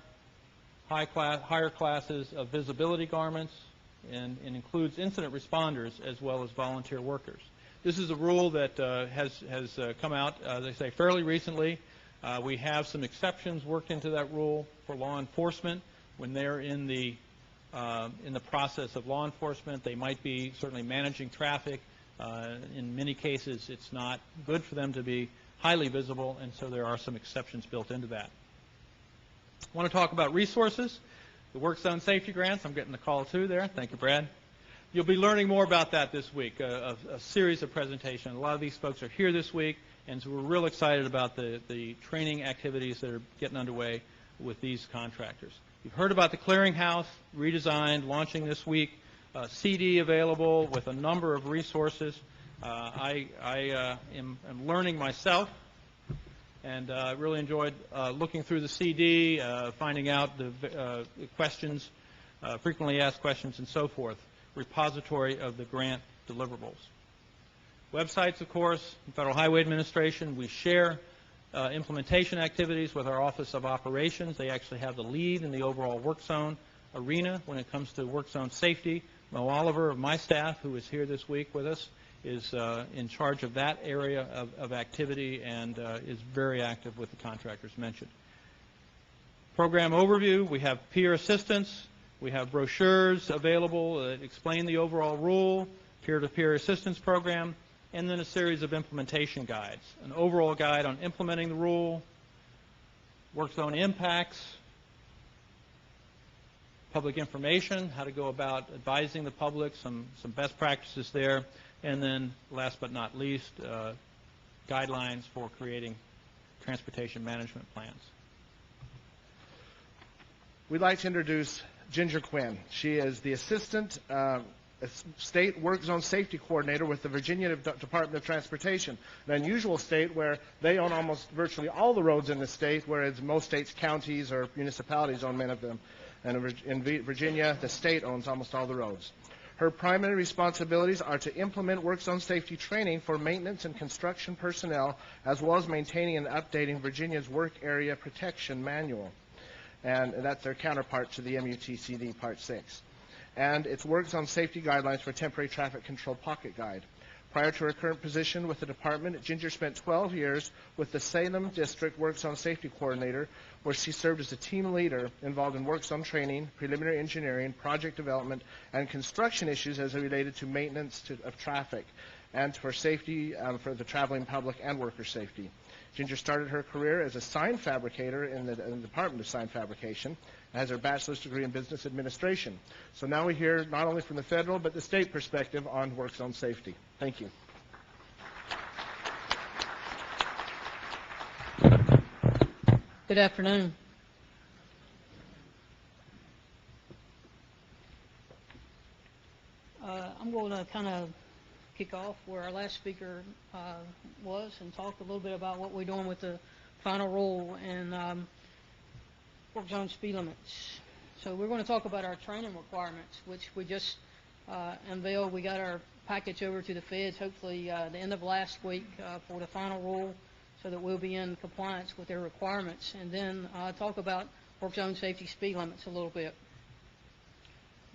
higher classes of visibility garments, and includes incident responders as well as volunteer workers. This is a rule that has come out, as I say, fairly recently. We have some exceptions worked into that rule for law enforcement. When they're in the process of law enforcement, they might be certainly managing traffic. In many cases, it's not good for them to be highly visible, and so there are some exceptions built into that. I want to talk about resources. The work zone safety grants, I'm getting the call too there. Thank you, Brad. You'll be learning more about that this week, a series of presentations. A lot of these folks are here this week, and so we're real excited about the training activities that are getting underway with these contractors. You've heard about the clearinghouse, redesigned, launching this week, CD available with a number of resources. I am learning myself, and really enjoyed looking through the CD, finding out the questions, frequently asked questions, and so forth. Repository of the grant deliverables. Websites, of course, Federal Highway Administration. We share implementation activities with our Office of Operations. They actually have the lead in the overall work zone arena when it comes to work zone safety. Mo Oliver of my staff, who is here this week with us, is in charge of that area of activity and is very active with the contractors mentioned. Program overview, we have peer assistance, we have brochures available that explain the overall rule, peer-to-peer assistance program, and then a series of implementation guides. An overall guide on implementing the rule, work zone impacts, public information, how to go about advising the public, some best practices there, and then last but not least, guidelines for creating transportation management plans.
We'd like to introduce Ginger Quinn. She is the Assistant State Work Zone Safety Coordinator with the Virginia Department of Transportation, an unusual state where they own almost virtually all the roads in the state, whereas most states, counties, or municipalities own many of them. and in Virginia, the state owns almost all the roads. Her primary responsibilities are to implement work zone safety training for maintenance and construction personnel, as well as maintaining and updating Virginia's Work Area Protection Manual. And that's their counterpart to the MUTCD Part 6. And its work zone safety guidelines for temporary traffic control pocket guide. Prior to her current position with the department, Ginger spent 12 years with the Salem District Work Zone Safety Coordinator, where she served as a team leader involved in work zone training, preliminary engineering, project development, and construction issues as related to maintenance of traffic and for safety for the traveling public and worker safety. Ginger started her career as a sign fabricator in the Department of Sign Fabrication and has her bachelor's degree in business administration. So now we hear not only from the federal but the state perspective on work zone safety. Thank you.
Good afternoon. I'm going to kind of kick off where our last speaker was and talk a little bit about what we're doing with the final rule and work zone speed limits. So we're going to talk about our training requirements, which we just unveiled. We got our package over to the feds, hopefully the end of last week for the final rule, so that we'll be in compliance with their requirements, and then talk about work zone safety speed limits a little bit.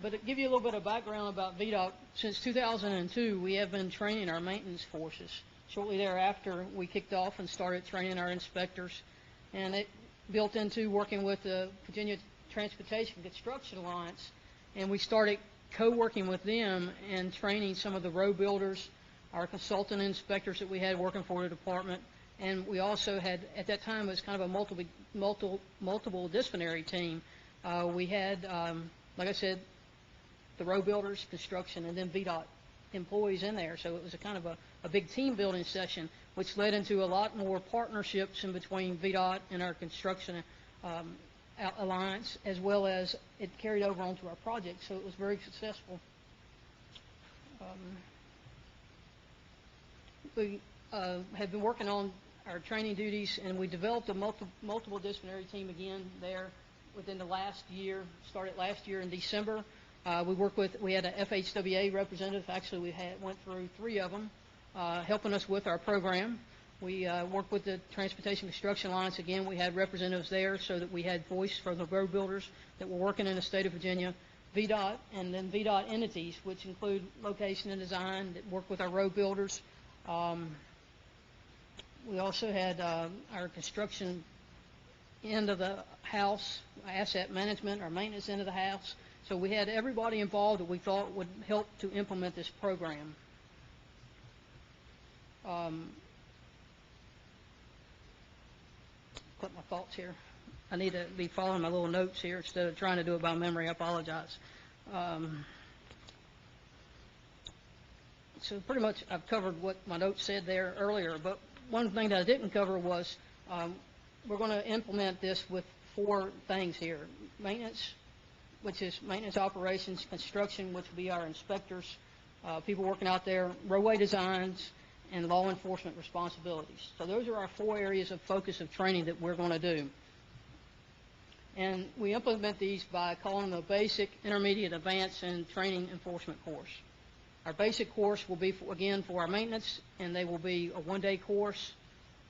But to give you a little bit of background about VDOT, since 2002, we have been training our maintenance forces. Shortly thereafter, we kicked off and started training our inspectors, and it built into working with the Virginia Transportation Construction Alliance, and we started co-working with them and training some of the road builders, our consultant inspectors that we had working for the department, and we also had, at that time, it was kind of a multiple disciplinary team. We had, like I said, the road builders, construction, and then VDOT employees in there. So it was a kind of a big team building session, which led into a lot more partnerships in between VDOT and our construction alliance, as well as it carried over onto our project. So it was very successful. We have been working on our training duties, and we developed a multiple disciplinary team again there within the last year. Started last year in December. We had a FHWA representative. Actually, we went through 3 of them, helping us with our program. We worked with the Transportation Construction Alliance again. We had representatives there so that we had voice for the road builders that were working in the state of Virginia, VDOT, and then VDOT entities, which include location and design that work with our road builders. We also had our construction end of the house, asset management, our maintenance end of the house. So we had everybody involved that we thought would help to implement this program. Put my thoughts here. I need to be following my little notes here instead of trying to do it by memory. I apologize. So pretty much I've covered what my notes said there earlier, but one thing that I didn't cover was we're going to implement this with 4 things here. Maintenance, which is maintenance operations, construction, which will be our inspectors, people working out there, roadway designs, and law enforcement responsibilities. So those are our 4 areas of focus of training that we're going to do. And we implement these by calling them a basic, intermediate, advanced, and training enforcement course. Our basic course will be, again, for our maintenance, and they will be a 1-day course.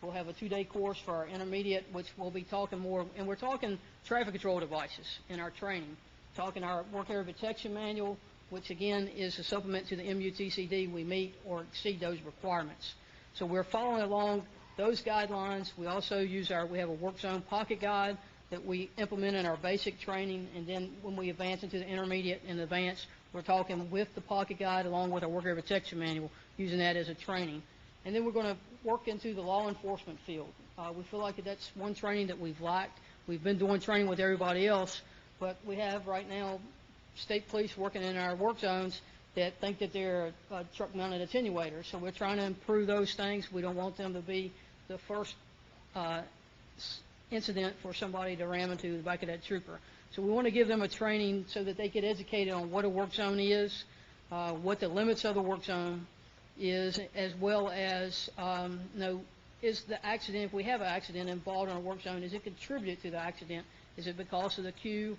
We'll have a 2-day course for our intermediate, which we'll be talking more, and we're talking traffic control devices in our training. Talking our Work Area Protection Manual, which again is a supplement to the MUTCD. We meet or exceed those requirements. So we're following along those guidelines. We also we have a work zone pocket guide that we implement in our basic training, and then when we advance into the intermediate and advanced, we're talking with the pocket guide along with our Work Area Protection Manual, using that as a training. And then we're going to work into the law enforcement field. We feel like that's one training that we've lacked. We've been doing training with everybody else, but we have right now state police working in our work zones that think that they're a truck-mounted attenuator. So we're trying to improve those things. We don't want them to be the first incident for somebody to ram into the back of that trooper. So we want to give them a training so that they get educated on what a work zone is, what the limits of the work zone is, as well as, is the accident, if we have an accident involved in a work zone, is it contributed to the accident? Is it because of the queue?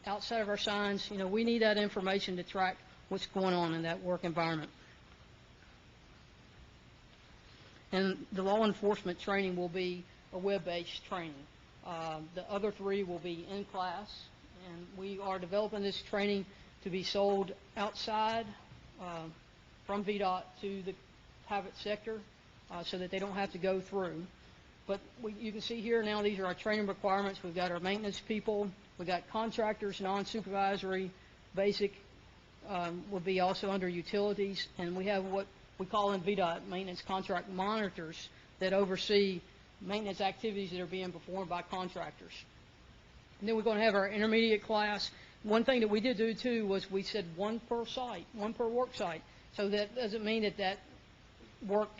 outside of our signs. You know, we need that information to track what's going on in that work environment. And the law enforcement training will be a web-based training. The other three will be in class, and we are developing this training to be sold outside from VDOT to the private sector so that they don't have to go through. But you can see here now, these are our training requirements. We've got our maintenance people, we've got contractors, non-supervisory, basic would be also under utilities, and we have what we call in VDOT maintenance contract monitors that oversee maintenance activities that are being performed by contractors. And then we're going to have our intermediate class. One thing that we did do too was we said one per site, one per work site. So that doesn't mean that that work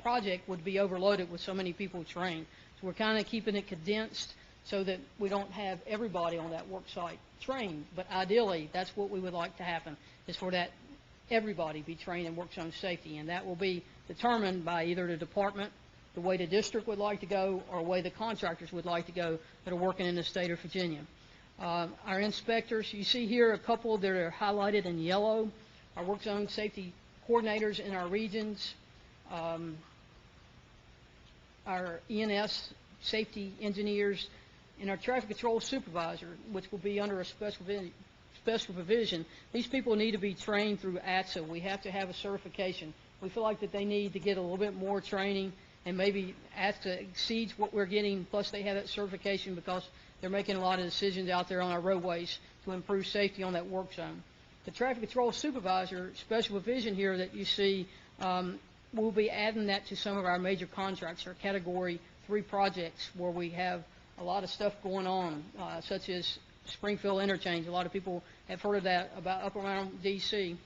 project would be overloaded with so many people trained. So we're kind of keeping it condensed so that we don't have everybody on that work site trained. But ideally, that's what we would like to happen, is for that everybody be trained in work zone safety. And that will be determined by either the department, the way the district would like to go, or the way the contractors would like to go that are working in the state of Virginia. Our inspectors, you see here a couple that are highlighted in yellow, our work zone safety coordinators in our regions, our ENS safety engineers, and our traffic control supervisor, which will be under a special provision. These people need to be trained through ATSA. We have to have a certification. We feel like that they need to get a little bit more training, and maybe ATSA exceeds what we're getting, plus they have that certification because they're making a lot of decisions out there on our roadways to improve safety on that work zone. The traffic control supervisor special provision here that you see, we'll be adding that to some of our major contracts, our Category 3 projects, where we have a lot of stuff going on, such as Springfield Interchange. A lot of people have heard of that up around D.C.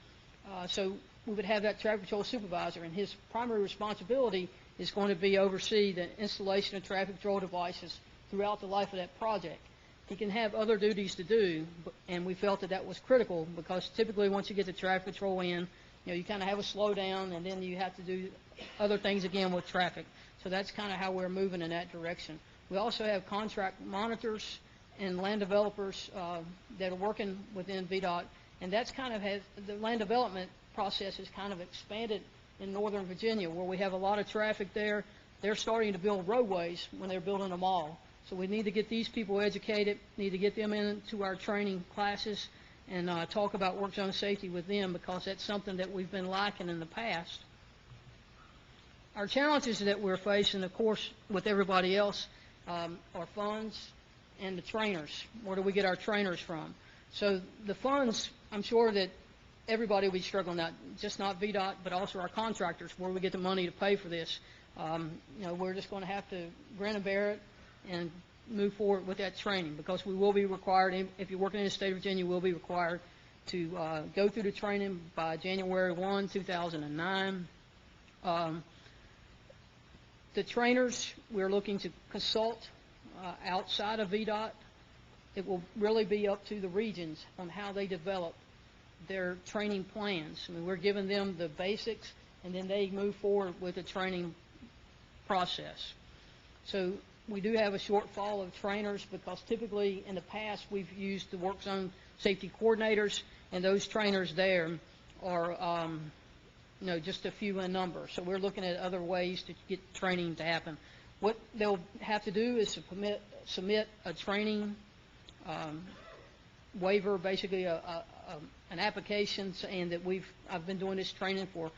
So we would have that traffic control supervisor, and his primary responsibility is going to be oversee the installation of traffic control devices throughout the life of that project. He can have other duties to do, and we felt that that was critical because typically once you get the traffic control in, you know, you kind of have a slowdown, and then you have to do other things again with traffic. So that's kind of how we're moving in that direction. We also have contract monitors and land developers that are working within VDOT, and that's kind of the land development process has kind of expanded in Northern Virginia, where we have a lot of traffic there. They're starting to build roadways when they're building them all. So we need to get these people educated, need to get them into our training classes, and talk about work zone safety with them, because that's something that we've been lacking in the past. Our challenges that we're facing, of course, with everybody else, are funds and the trainers. Where do we get our trainers from? So the funds, I'm sure that everybody will be struggling, not VDOT, but also our contractors, where we get the money to pay for this. You know, we're just going to have to grin and bear it and move forward with that training, because we will be required, if you're working in the state of Virginia, we'll be required to go through the training by January 1, 2009. The trainers, we're looking to consult outside of VDOT. It will really be up to the regions on how they develop their training plans. I mean, we're giving them the basics, and then they move forward with the training process. So we do have a shortfall of trainers, because typically in the past we've used the work zone safety coordinators, and those trainers there are you know, just a few in number. So we're looking at other ways to get training to happen. What they'll have to do is to submit a training waiver, basically an application saying that I've been doing this training for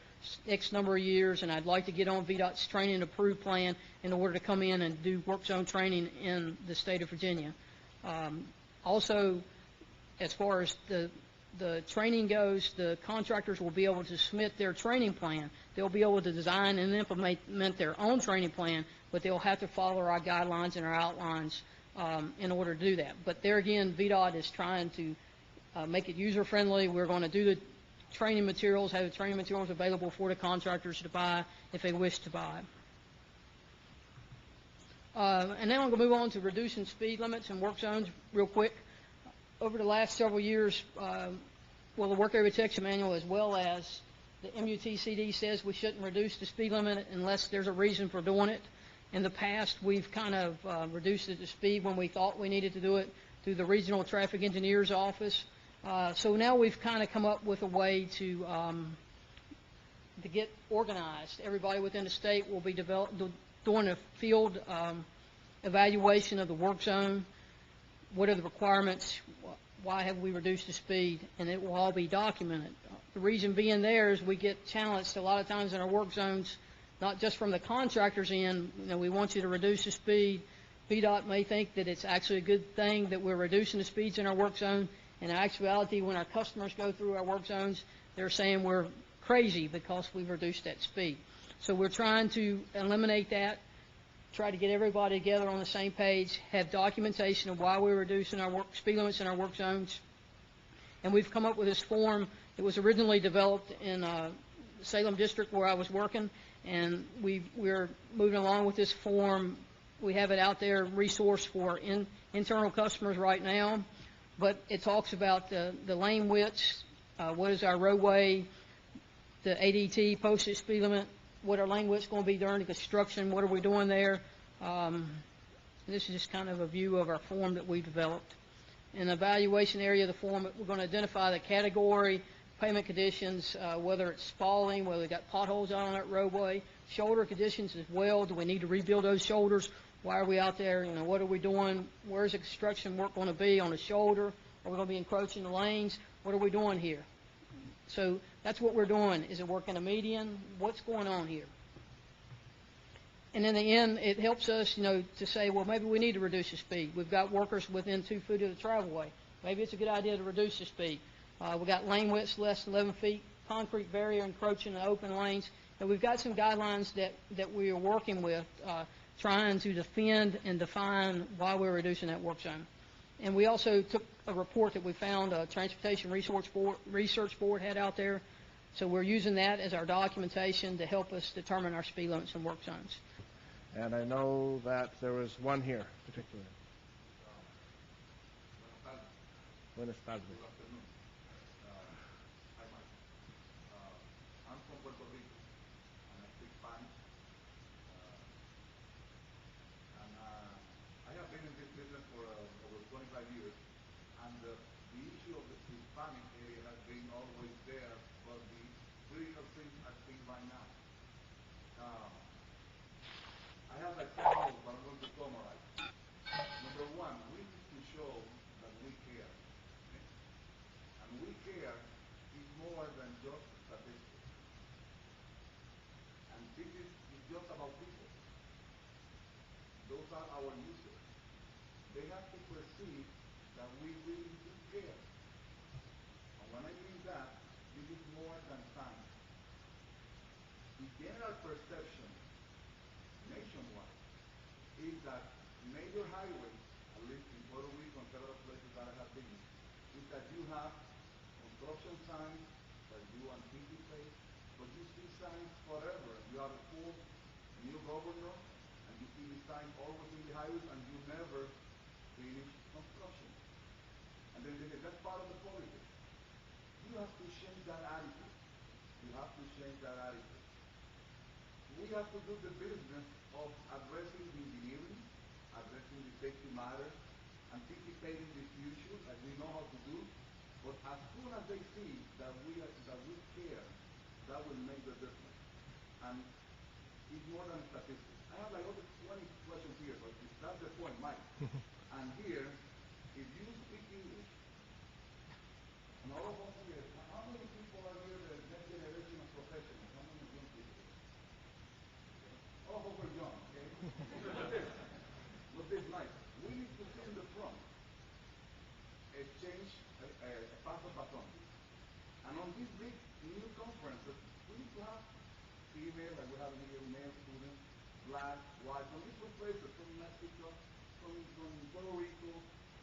X number of years, and I'd like to get on VDOT's training approved plan in order to come in and do work zone training in the state of Virginia. Also, as far as the training goes, the contractors will be able to submit their training plan. They'll be able to design and implement their own training plan, but they'll have to follow our guidelines and our outlines in order to do that. But there again, VDOT is trying to make it user-friendly. We're going to do the training materials, have the training materials available for the contractors to buy if they wish to buy. And now I'm going to move on to reducing speed limits and work zones real quick. Over the last several years, well, the Work Area Protection Manual as well as the MUTCD says we shouldn't reduce the speed limit unless there's a reason for doing it. In the past, we've kind of reduced it to speed when we thought we needed to do it. through the Regional Traffic Engineer's Office. So now we've kind of come up with a way to get organized. Everybody within the state will be doing a field evaluation of the work zone. What are the requirements? Why have we reduced the speed? And it will all be documented. The reason being there is we get challenged a lot of times in our work zones, not just from the contractors in, we want you to reduce the speed. VDOT may think that it's actually a good thing that we're reducing the speeds in our work zone. In actuality, when our customers go through our work zones, they're saying we're crazy because we've reduced that speed. So we're trying to eliminate that, try to get everybody together on the same page, have documentation of why we're reducing our speed limits in our work zones. And we've come up with this form. It was originally developed in Salem District where I was working, and we're moving along with this form. We have it out there, resource for internal customers right now, but it talks about the lane widths, what is our roadway, the ADT posted speed limit, what our lane width's going to be during the construction, what are we doing there. This is just kind of a view of our form that we developed. In the evaluation area of the form, we're going to identify the category, pavement conditions, whether it's spalling, whether we got potholes on that roadway, shoulder conditions as well. Do we need to rebuild those shoulders? Why are we out there? What are we doing? Where's the construction work going to be on the shoulder? Are we going to be encroaching the lanes? What are we doing here? So that's what we're doing. Is it working a median? What's going on here? And in the end, it helps us, to say, well, maybe we need to reduce the speed. We've got workers within 2 feet of the travelway. Maybe it's a good idea to reduce the speed. We've got lane widths less than 11 feet, concrete barrier encroaching the open lanes. And we've got some guidelines that we are working with, trying to defend and define why we're reducing that work zone. And we also took a report that we found a Transportation Research Board had out there. So we're using that as our documentation to help us determine our speed limits and work zones.
And I know that there was one here, particularly. Buenas tardes.
Good afternoon. Hi, Mike. I'm from Puerto Rico, and I speak Spanish. I have been in this business for over 25 years, and the issue of the Hispanic area has been always there, but the critical things are seen right now. I have like 10 notes, but I'm going to summarize. Number one, we need to show that we care. And we care is more than just statistics. And this is just about people. Those are our users. They have to perceive that we really do care. And when I mean that, this is more than science. The general perception nationwide is that major highways, at least in Puerto Rico and several places that I have been, is that you have construction signs that you anticipate, but you see signs forever. You have a full new governor, and you see the signs always in the highways, and you never finish construction. And then they say, that's part of the politics. You have to change that attitude. You have to change that attitude. We have to do the business of addressing the engineering, addressing the safety matters, anticipating the future that we know how to do. But as soon as they see that we care, that will make the difference. And it's more than statistics. I have like over 20 questions here, but that's the point, Mike. And here, if you speak English, and all of us here, how many people are here the next generation of professionals? How many young people? All of us are young, okay? Look this, Mike. We need to see in the front exchange paso pason. And on these big new conferences, we need to have female, like we have here, male students, black, white, from different places, from Mexico, from Puerto Rico,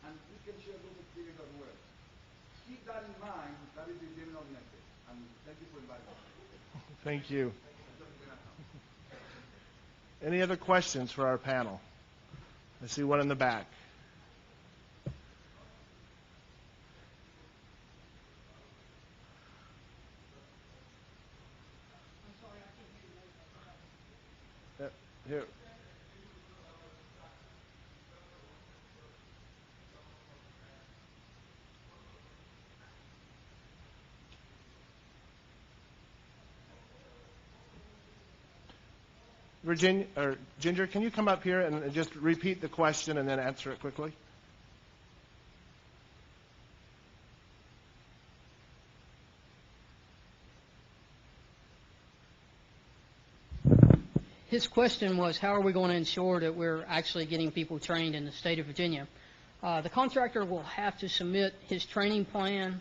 and we can share those experiences as well. Keep that in mind. That is the general message. And thank you for inviting me.
Thank you. Any other questions for our panel? I see one in the back. Here. Virginia, or Ginger, can you come up here and just repeat the question and then answer it quickly?
His question was, how are we going to ensure that we're actually getting people trained in the state of Virginia? The contractor will have to submit his training plan,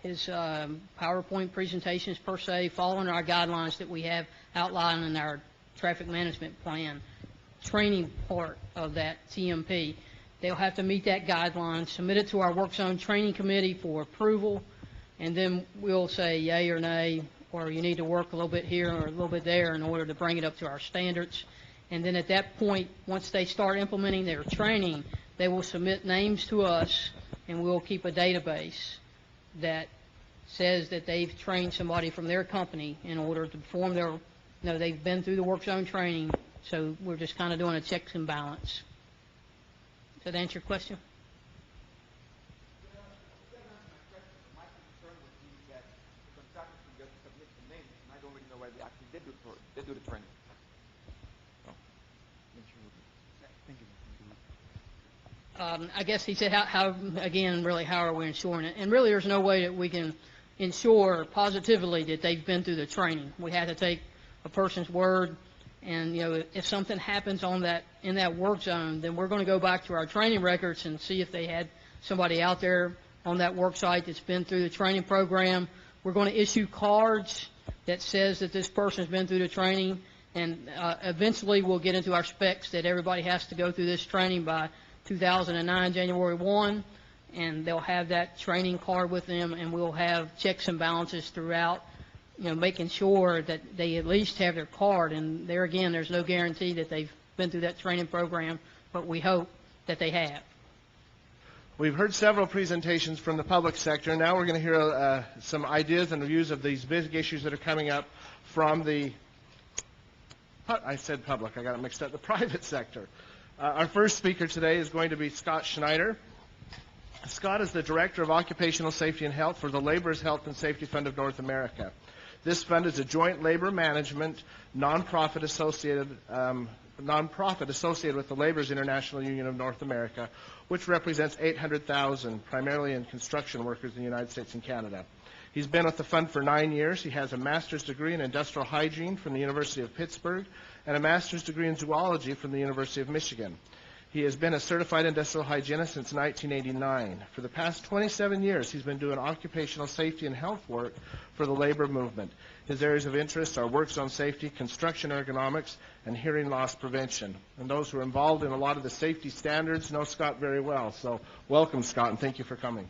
his PowerPoint presentations per se, following our guidelines that we have outlined in our traffic management plan, training part of that TMP. They'll have to meet that guideline, submit it to our work zone training committee for approval, and then we'll say yay or nay, or you need to work a little bit here or a little bit there in order to bring it up to our standards. And then at that point, once they start implementing their training, they will submit names to us, and we'll keep a database that says that they've trained somebody from their company in order to perform their, they've been through the work zone training, so we're just kind of doing a checks and balance. Does that answer your question?
My concern would be that the contractors can just submit the names, and I don't really know where they actually did do the training.
I guess he said, how again, really, how are we ensuring it? And really, there's no way that we can ensure positively that they've been through the training. We have to take a person's word, and, if something happens in that work zone, then we're going to go back to our training records and see if they had somebody out there on that work site that's been through the training program. We're going to issue cards that says that this person's been through the training, and eventually we'll get into our specs that everybody has to go through this training by 2009, January 1, and they'll have that training card with them, and we'll have checks and balances throughout, making sure that they at least have their card. And there again, there's no guarantee that they've been through that training program, but we hope that they have.
We've heard several presentations from the public sector. Now we're going to hear some ideas and reviews of these big issues that are coming up from the, I said public, I got it mixed up, the private sector. Our first speaker today is going to be Scott Schneider. Scott is the Director of Occupational Safety and Health for the Laborers Health and Safety Fund of North America. This fund is a joint labor management nonprofit associated with the Laborers International Union of North America, which represents 800,000, primarily in construction workers in the United States and Canada. He's been with the fund for 9 years. He has a master's degree in industrial hygiene from the University of Pittsburgh and a master's degree in zoology from the University of Michigan. He has been a certified industrial hygienist since 1989. For the past 27 years, he's been doing occupational safety and health work for the labor movement. His areas of interest are work zone safety, construction ergonomics, and hearing loss prevention. And those who are involved in a lot of the safety standards know Scott very well. So welcome, Scott, and thank you for coming.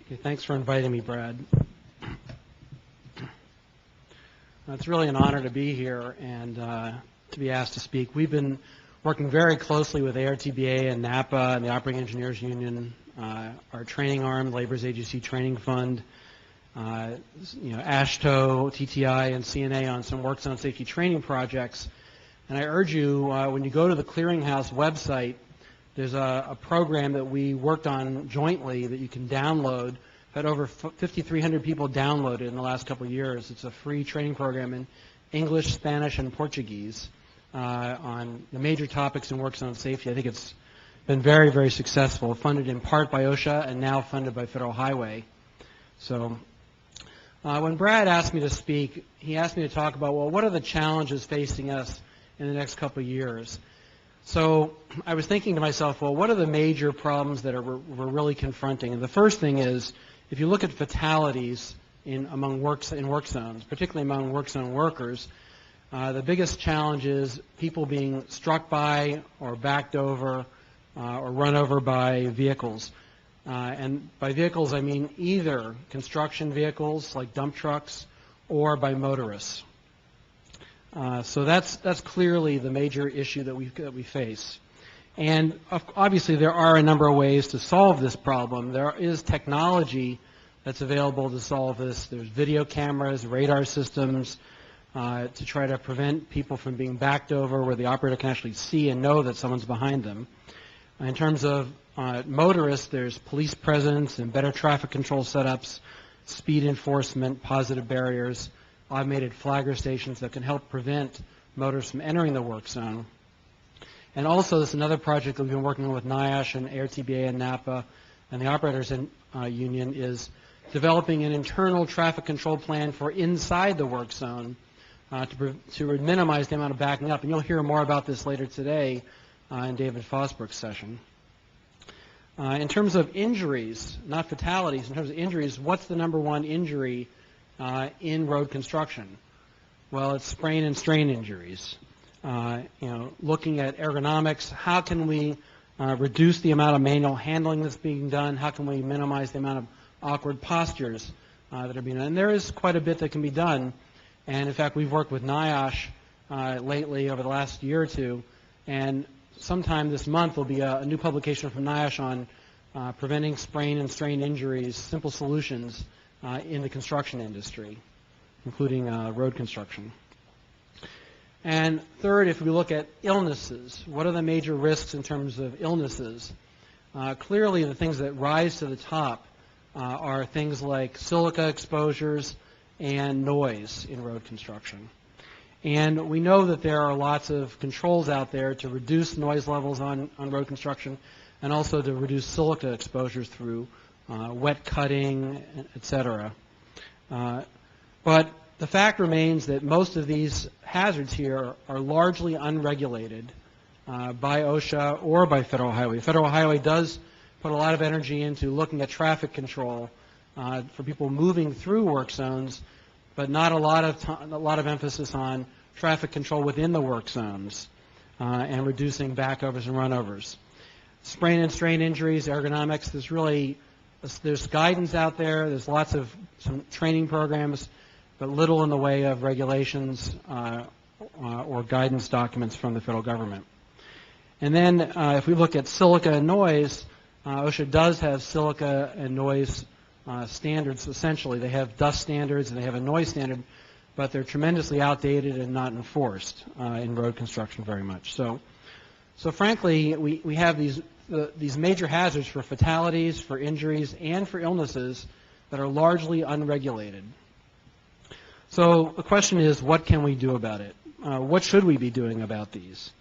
Okay, thanks for inviting me, Brad. It's really an honor to be here and to be asked to speak. We've been working very closely with ARTBA and NAPA and the Operating Engineers Union, our training arm, Labor's Agency Training Fund, ASHTO, TTI, and CNA on some work zone safety training projects. And I urge you, when you go to the Clearinghouse website, there's a program that we worked on jointly that you can download. Had over 5,300 people downloaded in the last couple of years. It's a free training program in English, Spanish, and Portuguese on the major topics in work zone safety. I think it's been very, very successful, funded in part by OSHA and now funded by Federal Highway. So when Brad asked me to speak, he asked me to talk about, well, what are the challenges facing us in the next couple of years? So I was thinking to myself, well, what are the major problems that we're really confronting? And the first thing is, if you look at fatalities in work zones, particularly among work zone workers, the biggest challenge is people being struck by or backed over or run over by vehicles. And by vehicles, I mean either construction vehicles like dump trucks or by motorists. So that's clearly the major issue that we face. And obviously there are a number of ways to solve this problem. There is technology that's available to solve this. There's video cameras, radar systems to try to prevent people from being backed over where the operator can actually see and know that someone's behind them. In terms of motorists, there's police presence and better traffic control setups, speed enforcement, positive barriers, automated flagger stations that can help prevent motorists from entering the work zone. And also, this is another project that we've been working on with NIOSH and ARTBA and NAPA and the Operators Union, is developing an internal traffic control plan for inside the work zone to minimize the amount of backing up. And you'll hear more about this later today in David Fosbrook's session. In terms of injuries, not fatalities, in terms of injuries, what's the number one injury in road construction? Well, it's sprain and strain injuries. Looking at ergonomics, how can we reduce the amount of manual handling that's being done? How can we minimize the amount of awkward postures that are being done? And there is quite a bit that can be done. And in fact, we've worked with NIOSH lately over the last year or two, and sometime this month will be a new publication from NIOSH on preventing sprain and strain injuries, simple solutions in the construction industry, including road construction. And third, if we look at illnesses, what are the major risks in terms of illnesses? Clearly, the things that rise to the top are things like silica exposures and noise in road construction. And we know that there are lots of controls out there to reduce noise levels on road construction and also to reduce silica exposures through wet cutting, et cetera. But the fact remains that most of these hazards here are largely unregulated by OSHA or by Federal Highway. Federal Highway does put a lot of energy into looking at traffic control for people moving through work zones, but not a lot of emphasis on traffic control within the work zones and reducing backovers and runovers. Sprain and strain injuries, ergonomics, there's guidance out there, there's lots of some training programs, but little in the way of regulations or guidance documents from the federal government. And then if we look at silica and noise, OSHA does have silica and noise standards, essentially. They have dust standards and they have a noise standard, but they're tremendously outdated and not enforced in road construction very much. So frankly, we have these major hazards for fatalities, for injuries, and for illnesses that are largely unregulated. So the question is, what can we do about it? What should we be doing about these?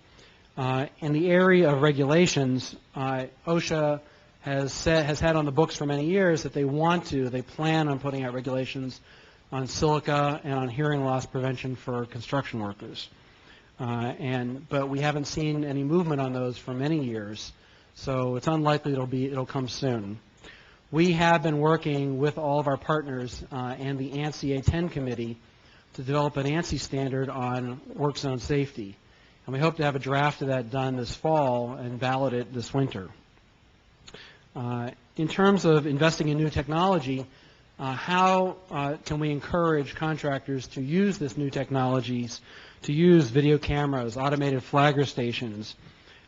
In the area of regulations, OSHA has had on the books for many years that they plan on putting out regulations on silica and on hearing loss prevention for construction workers. But we haven't seen any movement on those for many years, so it's unlikely it'll come soon. We have been working with all of our partners and the ANSI A10 committee to develop an ANSI standard on work zone safety. And we hope to have a draft of that done this fall and ballot it this winter. In terms of investing in new technology, how can we encourage contractors to use this new technologies, to use video cameras, automated flagger stations?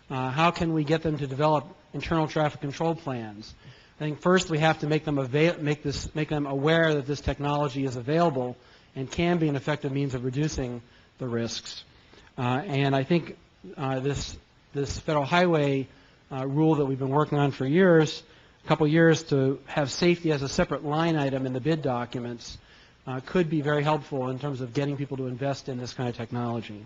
How can we get them to develop internal traffic control plans? I think first we have to make them aware that this technology is available and can be an effective means of reducing the risks. And I think this Federal Highway rule that we've been working on for years, a couple years, to have safety as a separate line item in the bid documents could be very helpful in terms of getting people to invest in this kind of technology.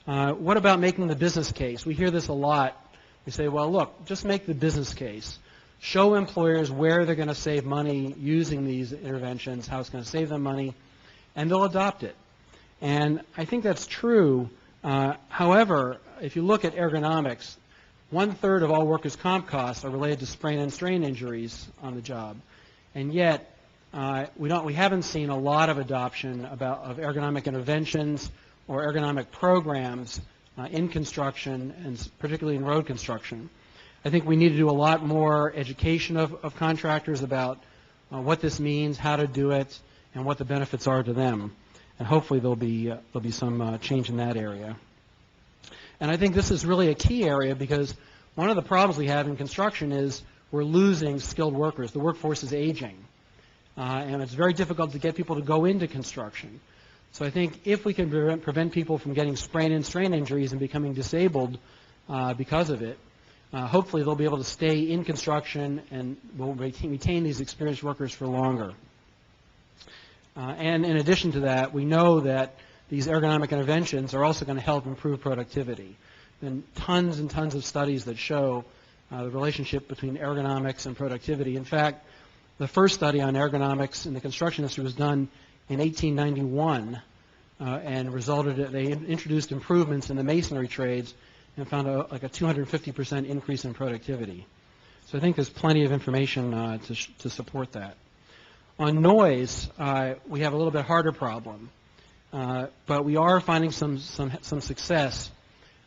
What about making the business case? We hear this a lot. We say, well, look, just make the business case. Show employers where they're going to save money using these interventions, how it's going to save them money, and they'll adopt it. And I think that's true. However, if you look at ergonomics, 1/3 of all workers' comp costs are related to sprain and strain injuries on the job. And yet, we haven't seen a lot of adoption of ergonomic interventions or ergonomic programs in construction, and particularly in road construction. I think we need to do a lot more education of contractors about what this means, how to do it, and what the benefits are to them. And hopefully there'll be some change in that area. And I think this is really a key area because one of the problems we have in construction is we're losing skilled workers. The workforce is aging. And it's very difficult to get people to go into construction. So I think if we can prevent people from getting sprain and strain injuries and becoming disabled because of it, hopefully they'll be able to stay in construction and will retain these experienced workers for longer. And in addition to that, we know that these ergonomic interventions are also going to help improve productivity. And tons of studies that show the relationship between ergonomics and productivity. In fact, the first study on ergonomics in the construction industry was done in 1891 and they introduced improvements in the masonry trades and found like a 250% increase in productivity. So I think there's plenty of information to support that. On noise, we have a little bit harder problem, but we are finding some success.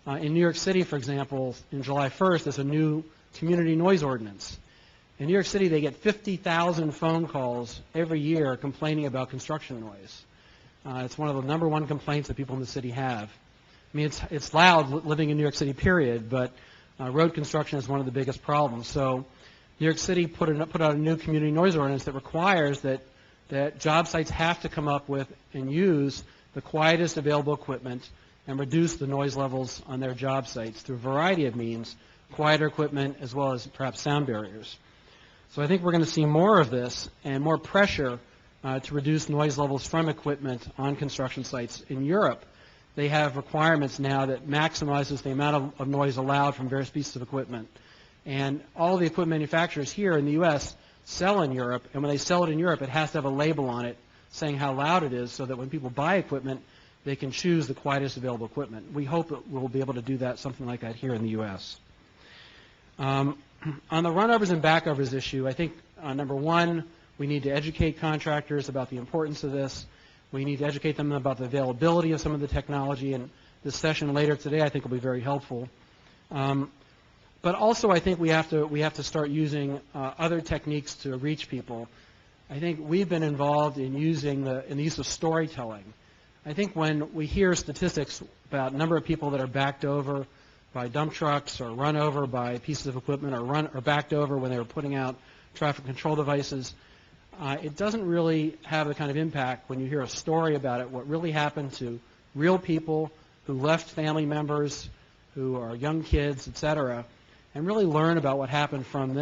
In New York City, for example, in July 1st, there's a new community noise ordinance. In New York City, they get 50,000 phone calls every year complaining about construction noise. It's one of the #1 complaints that people in the city have. I mean, it's loud living in New York City, period, but road construction is one of the biggest problems. So New York City put out a new community noise ordinance that requires that job sites have to come up with and use the quietest available equipment and reduce the noise levels on their job sites through a variety of means, quieter equipment as well as perhaps sound barriers. So I think we're going to see more of this and more pressure to reduce noise levels from equipment on construction sites. In Europe, they have requirements now that maximizes the amount of noise allowed from various pieces of equipment. And all the equipment manufacturers here in the U.S. sell in Europe, and when they sell it in Europe, it has to have a label on it saying how loud it is so that when people buy equipment, they can choose the quietest available equipment. We hope that we'll be able to do that, something like that here in the U.S. On the runovers and backovers issue, I think, #1, we need to educate contractors about the importance of this. We need to educate them about the availability of some of the technology, and this session later today, I think, will be very helpful. But also, I think we have to start using other techniques to reach people. I think we've been involved in using the use of storytelling. I think when we hear statistics about number of people that are backed over by dump trucks or run over by pieces of equipment or backed over when they were putting out traffic control devices, it doesn't really have the kind of impact when you hear a story about it, what really happened to real people who left family members, who are young kids, etc., and really learn about what happened from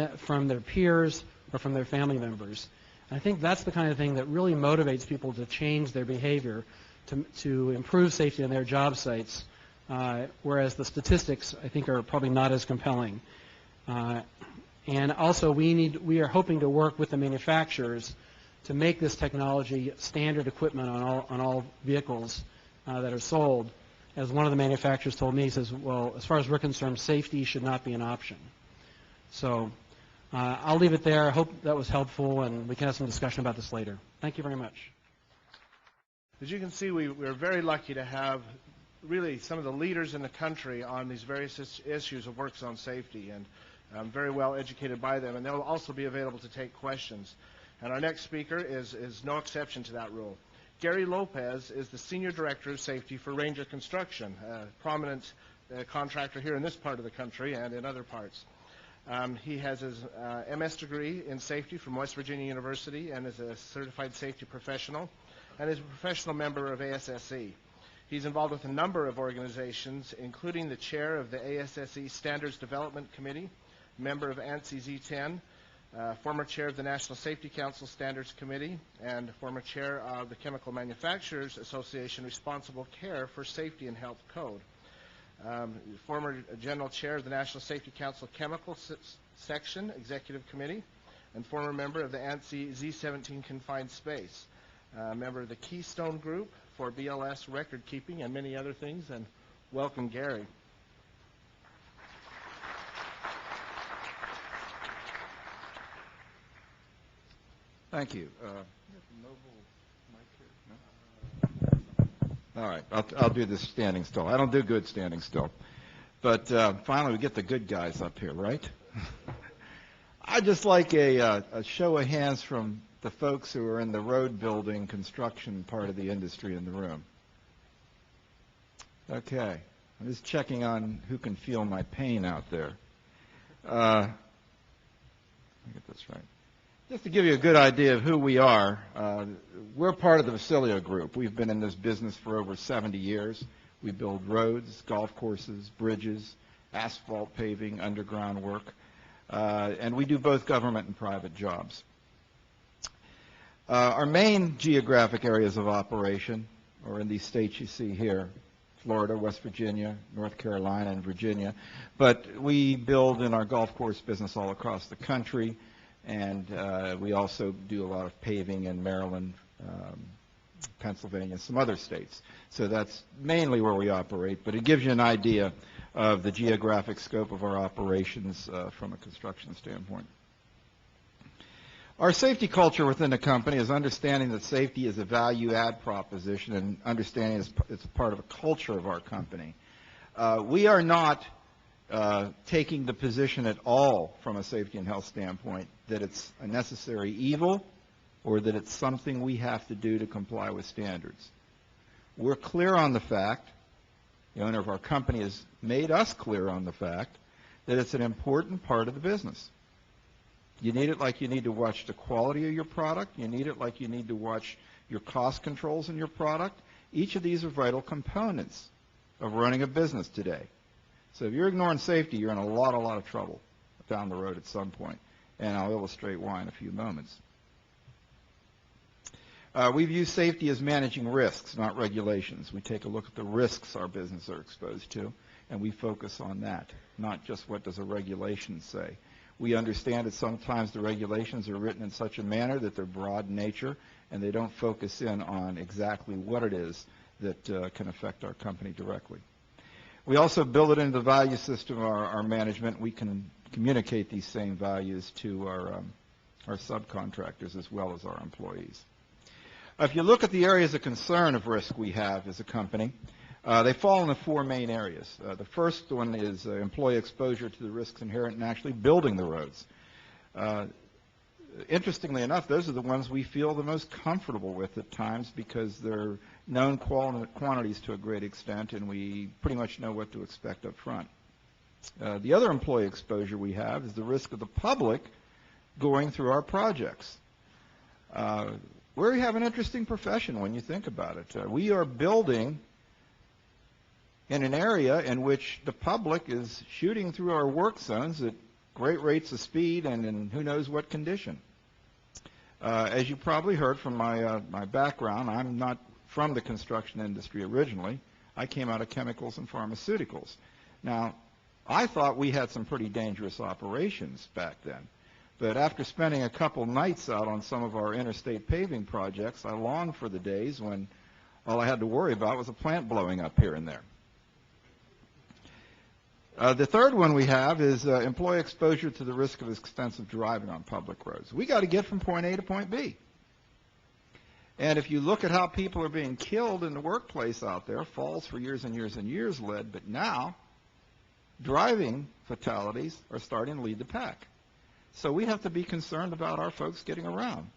their peers or from their family members. And I think that's the kind of thing that really motivates people to change their behavior, to improve safety on their job sites, whereas the statistics, I think, are probably not as compelling. And also, we are hoping to work with the manufacturers to make this technology standard equipment on all vehicles that are sold. As one of the manufacturers told me, he says, well, as far as we're concerned, safety should not be an option. So I'll leave it there. I hope that was helpful, and we can have some discussion about this later. Thank you very much.
As you can see, we're very lucky to have really some of the leaders in the country on these various issues of work zone safety, and very well educated by them, and they'll also be available to take questions. And our next speaker is no exception to that rule. Gary Lopez is the Senior Director of Safety for Ranger Construction, a prominent contractor here in this part of the country and in other parts. He has his MS degree in safety from West Virginia University and is a certified safety professional and is a professional member of ASSE. He's involved with a number of organizations, including the chair of the ASSE Standards Development Committee, member of ANSI Z10, former chair of the National Safety Council Standards Committee, and former chair of the Chemical Manufacturers Association Responsible Care for Safety and Health Code. Former general chair of the National Safety Council Chemical Section Executive Committee, and former member of the ANSI Z17 Confined Space. Member of the Keystone Group for BLS record keeping and many other things, and welcome, Gary.
Thank you. All right, I'll do this standing still. I don't do good standing still. But finally, we get the good guys up here, right? I'd just like a show of hands from the folks who are in the road building construction part of the industry in the room. Okay, I'm just checking on who can feel my pain out there. Let me get this right. Just to give you a good idea of who we are, we're part of the Vasilio Group. We've been in this business for over 70 years. We build roads, golf courses, bridges, asphalt paving, underground work, and we do both government and private jobs. Our main geographic areas of operation are in these states you see here: Florida, West Virginia, North Carolina, and Virginia. But we build in our golf course business all across the country, and we also do a lot of paving in Maryland, Pennsylvania, and some other states. So that's mainly where we operate, but it gives you an idea of the geographic scope of our operations from a construction standpoint. Our safety culture within the company is understanding that safety is a value-add proposition and understanding it's a part of a culture of our company. We are not taking the position at all from a safety and health standpoint that it's a necessary evil or that it's something we have to do to comply with standards. We're clear on the fact, the owner of our company has made us clear on the fact, that it's an important part of the business. You need it like you need to watch the quality of your product. You need it like you need to watch your cost controls in your product. Each of these are vital components of running a business today. So if you're ignoring safety, you're in a lot of trouble down the road at some point. And I'll illustrate why in a few moments. We view safety as managing risks, not regulations. We take a look at the risks our business are exposed to, and we focus on that, not just what does a regulation say. We understand that sometimes the regulations are written in such a manner that they're broad in nature, and they don't focus in on exactly what it is that can affect our company directly. We also build it into the value system of our management. We can communicate these same values to our subcontractors as well as our employees. If you look at the areas of concern of risk we have as a company, they fall into four main areas. The first one is employee exposure to the risks inherent in actually building the roads. Interestingly enough, those are the ones we feel the most comfortable with at times because they're known quantities to a great extent, and we pretty much know what to expect up front. The other employee exposure we have is the risk of the public going through our projects. We have an interesting profession when you think about it. We are building in an area in which the public is shooting through our work zones at great rates of speed and in who knows what condition. As you probably heard from my background, I'm not from the construction industry originally. I came out of chemicals and pharmaceuticals. Now, I thought we had some pretty dangerous operations back then. But after spending a couple nights out on some of our interstate paving projects, I longed for the days when all I had to worry about was a plant blowing up here and there. The third one we have is employee exposure to the risk of extensive driving on public roads. We got to get from point A to point B. And if you look at how people are being killed in the workplace out there, falls for years and years and years led, but now driving fatalities are starting to lead the pack. So we have to be concerned about our folks getting around.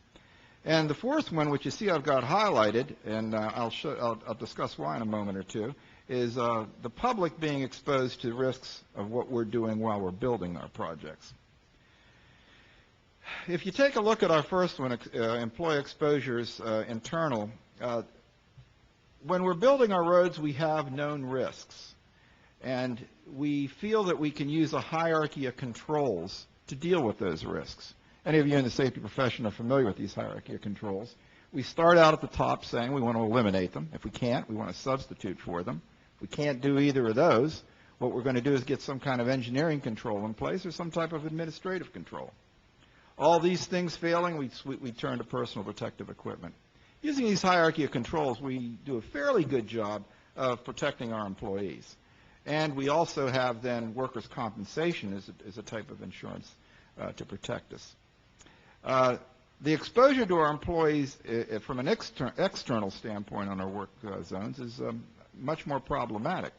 And the fourth one, which you see I've got highlighted, and I'll discuss why in a moment or two, is the public being exposed to risks of what we're doing while we're building our projects. If you take a look at our first one, employee exposures internal, when we're building our roads, we have known risks. And we feel that we can use a hierarchy of controls to deal with those risks. Any of you in the safety profession are familiar with these hierarchy of controls. We start out at the top saying we want to eliminate them. If we can't, we want to substitute for them. If we can't do either of those, what we're going to do is get some kind of engineering control in place or some type of administrative control. All these things failing, we turn to personal protective equipment. Using these hierarchy of controls, we do a fairly good job of protecting our employees. And we also have then workers' compensation as a type of insurance to protect us. The exposure to our employees from an external standpoint on our work zones is much more problematic.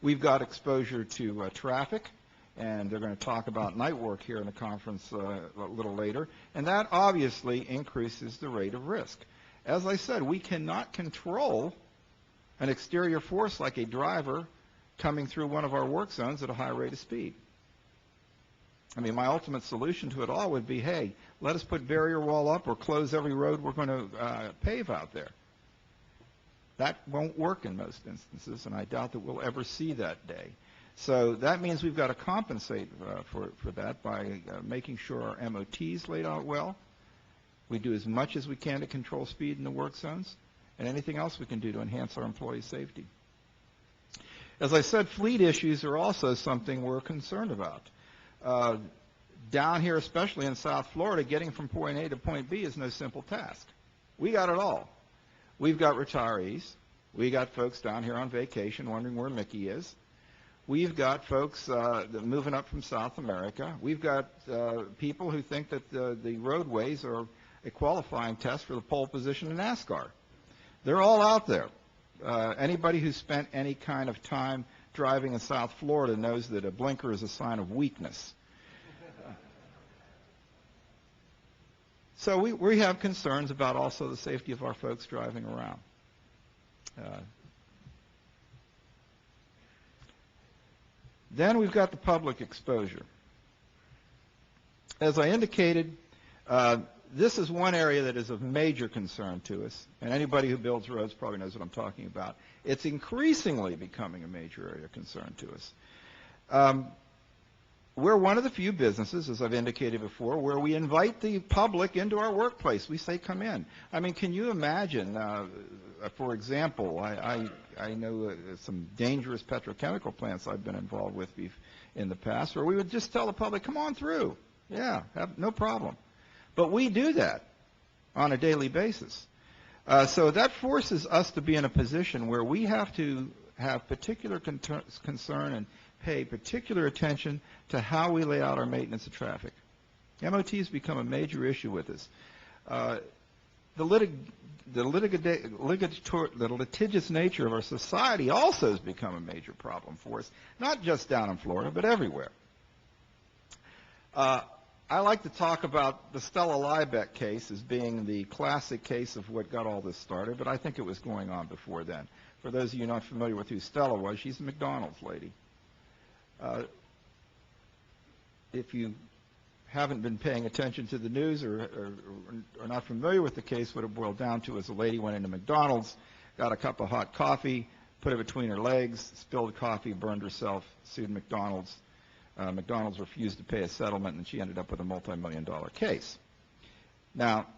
We've got exposure to traffic, and they're going to talk about night work here in the conference a little later, and that obviously increases the rate of risk. As I said, we cannot control an exterior force like a driver coming through one of our work zones at a high rate of speed. I mean, my ultimate solution to it all would be, hey, let us put barrier wall up or close every road we're going to pave out there. That won't work in most instances, and I doubt that we'll ever see that day. So that means we've got to compensate for that by making sure our MOTs laid out well. We do as much as we can to control speed in the work zones, and anything else we can do to enhance our employee safety. As I said, fleet issues are also something we're concerned about. Down here, especially in South Florida, getting from point A to point B is no simple task. We got it all. We've got retirees. We got folks down here on vacation wondering where Mickey is. We've got folks moving up from South America. We've got people who think that the roadways are a qualifying test for the pole position in NASCAR. They're all out there. Anybody who's spent any kind of time driving in South Florida knows that a blinker is a sign of weakness. So we have concerns about also the safety of our folks driving around. Then we've got the public exposure. As I indicated, this is one area that is of major concern to us, and anybody who builds roads probably knows what I'm talking about. It's increasingly becoming a major area of concern to us. We're one of the few businesses, as I've indicated before, where we invite the public into our workplace. We say, come in. I mean, can you imagine, for example, I know some dangerous petrochemical plants I've been involved with in the past, where we would just tell the public, come on through. Yeah, no problem. But we do that on a daily basis. So that forces us to be in a position where we have to have particular concern and pay particular attention to how we lay out our maintenance of traffic. MOT has become a major issue with us. The litigious nature of our society also has become a major problem for us, not just down in Florida, but everywhere. I like to talk about the Stella Liebeck case as being the classic case of what got all this started, but I think it was going on before then. For those of you not familiar with who Stella was, she's a McDonald's lady. If you haven't been paying attention to the news or are not familiar with the case, what it boiled down to is a lady went into McDonald's, got a cup of hot coffee, put it between her legs, spilled coffee, burned herself, sued McDonald's. McDonald's refused to pay a settlement, and she ended up with a multi-million-dollar case. Now,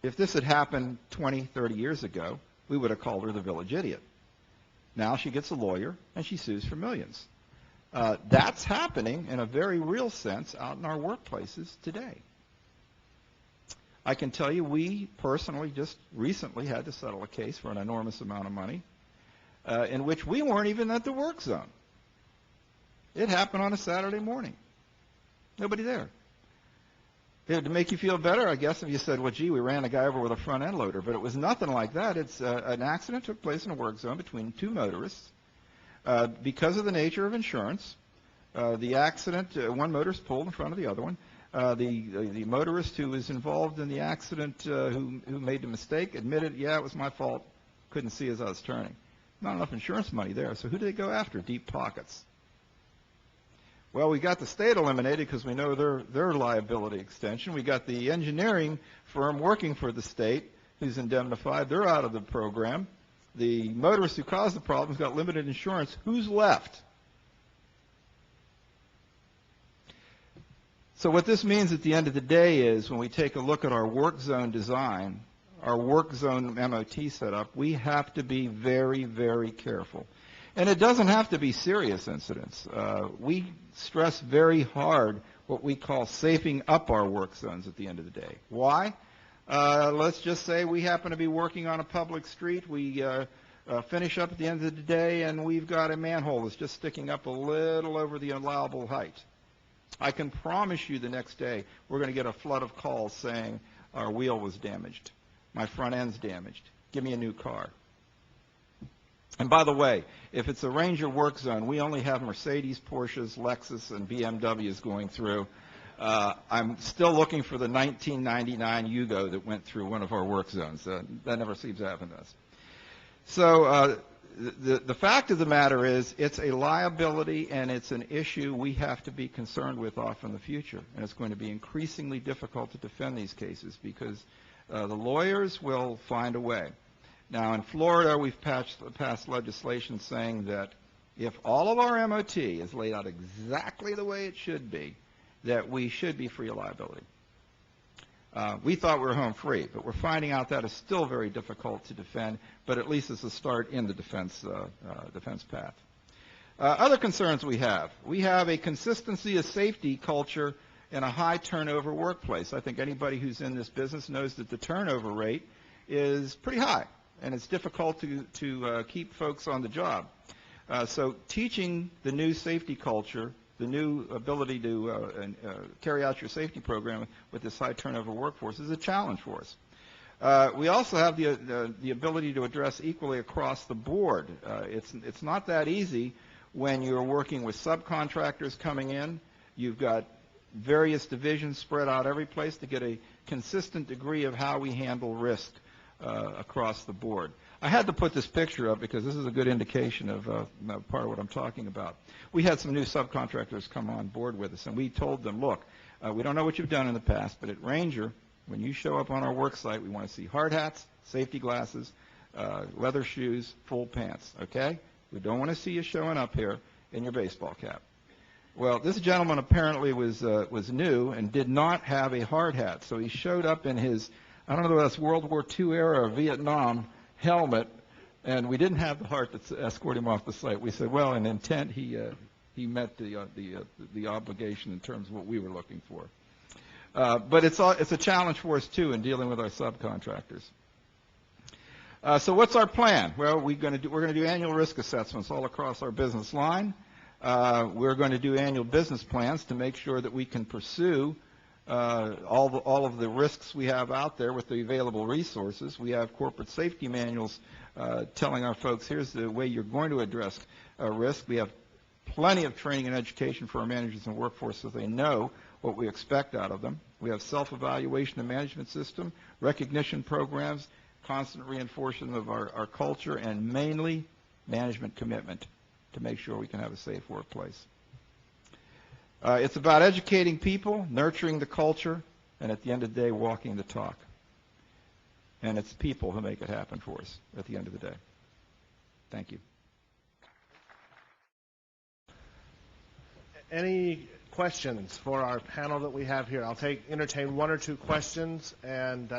if this had happened 20, 30 years ago, we would have called her the village idiot. Now she gets a lawyer, and she sues for millions. That's happening in a very real sense out in our workplaces today. I can tell you we personally just recently had to settle a case for an enormous amount of money in which we weren't even at the work zone. It happened on a Saturday morning. Nobody there. To make you feel better, I guess, if you said, well, gee, we ran a guy over with a front end loader, but it was nothing like that. It's an accident took place in a work zone between two motorists. Because of the nature of insurance, the accident, one motorist pulled in front of the other one. The motorist who was involved in the accident, who made the mistake, admitted, yeah, it was my fault. Couldn't see as I was turning. Not enough insurance money there. So who did they go after? Deep pockets. Well, we got the state eliminated because we know their liability extension. We got the engineering firm working for the state who's indemnified. They're out of the program. The motorist who caused the problems got limited insurance. Who's left? So what this means at the end of the day is when we take a look at our work zone design, our work zone MOT setup, we have to be very, very careful. And it doesn't have to be serious incidents. We stress very hard what we call safing up our work zones at the end of the day. Why? Let's just say we happen to be working on a public street. We finish up at the end of the day, and we've got a manhole that's just sticking up a little over the allowable height. I can promise you the next day we're going to get a flood of calls saying our wheel was damaged, my front end's damaged, give me a new car. And by the way, if it's a Ranger work zone, we only have Mercedes, Porsches, Lexus, and BMWs going through. I'm still looking for the 1999 Yugo that went through one of our work zones. That never seems to happen to us. So the fact of the matter is it's a liability and it's an issue we have to be concerned with off in the future. And it's going to be increasingly difficult to defend these cases because the lawyers will find a way. Now, in Florida, we've passed legislation saying that if all of our MOT is laid out exactly the way it should be, that we should be free of liability. We thought we were home free, but we're finding out that is still very difficult to defend, but at least it's a start in the defense path. Other concerns we have a consistency of safety culture in a high turnover workplace. I think anybody who's in this business knows that the turnover rate is pretty high, and it's difficult to keep folks on the job. So teaching the new safety culture, the new ability to carry out your safety program with this high turnover workforce is a challenge for us. We also have the ability to address equally across the board. It's not that easy when you're working with subcontractors coming in. You've got various divisions spread out every place to get a consistent degree of how we handle risk across the board. I had to put this picture up because this is a good indication of part of what I'm talking about. We had some new subcontractors come on board with us, and we told them, look, we don't know what you've done in the past, but at Ranger, when you show up on our work site, we want to see hard hats, safety glasses, leather shoes, full pants, okay? We don't want to see you showing up here in your baseball cap. Well, this gentleman apparently was new and did not have a hard hat, so he showed up in his, I don't know whether that's World War II era or Vietnam helmet, and we didn't have the heart to escort him off the site. We said, well, in intent, he met the obligation in terms of what we were looking for. But it's a challenge for us too in dealing with our subcontractors. So what's our plan? Well, we're going to do annual risk assessments all across our business line. We're going to do annual business plans to make sure that we can pursue all of the risks we have out there with the available resources. We have corporate safety manuals telling our folks, here's the way you're going to address risk. We have plenty of training and education for our managers and workforce so they know what we expect out of them. We have self-evaluation and management system, recognition programs, constant reinforcement of our culture, and mainly management commitment to make sure we can have a safe workplace. It's about educating people, nurturing the culture, and at the end of the day, walking the talk. And it's people who make it happen for us at the end of the day. Thank you.
Any questions for our panel that we have here? I'll entertain one or two questions, and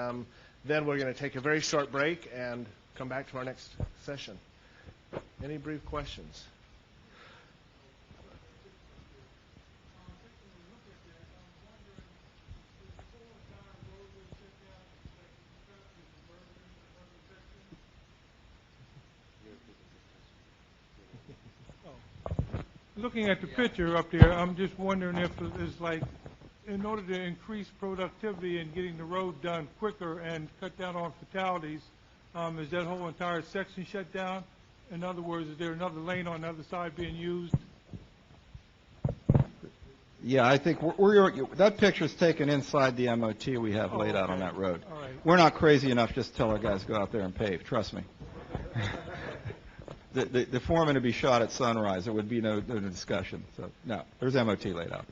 then we're going to take a very short break and come back to our next session. Any brief questions?
Looking at the picture up there, I'm just wondering if it's like, in order to increase productivity and getting the road done quicker and cut down on fatalities, is that whole entire section shut down? In other words, is there another lane on the other side being used?
Yeah, I think that picture's taken inside the MOT we have laid out on that road.
All right.
We're not crazy enough just to tell our guys to go out there and pave, trust me. The foreman would be shot at sunrise. There would be no discussion. So, no, there's MOT laid out.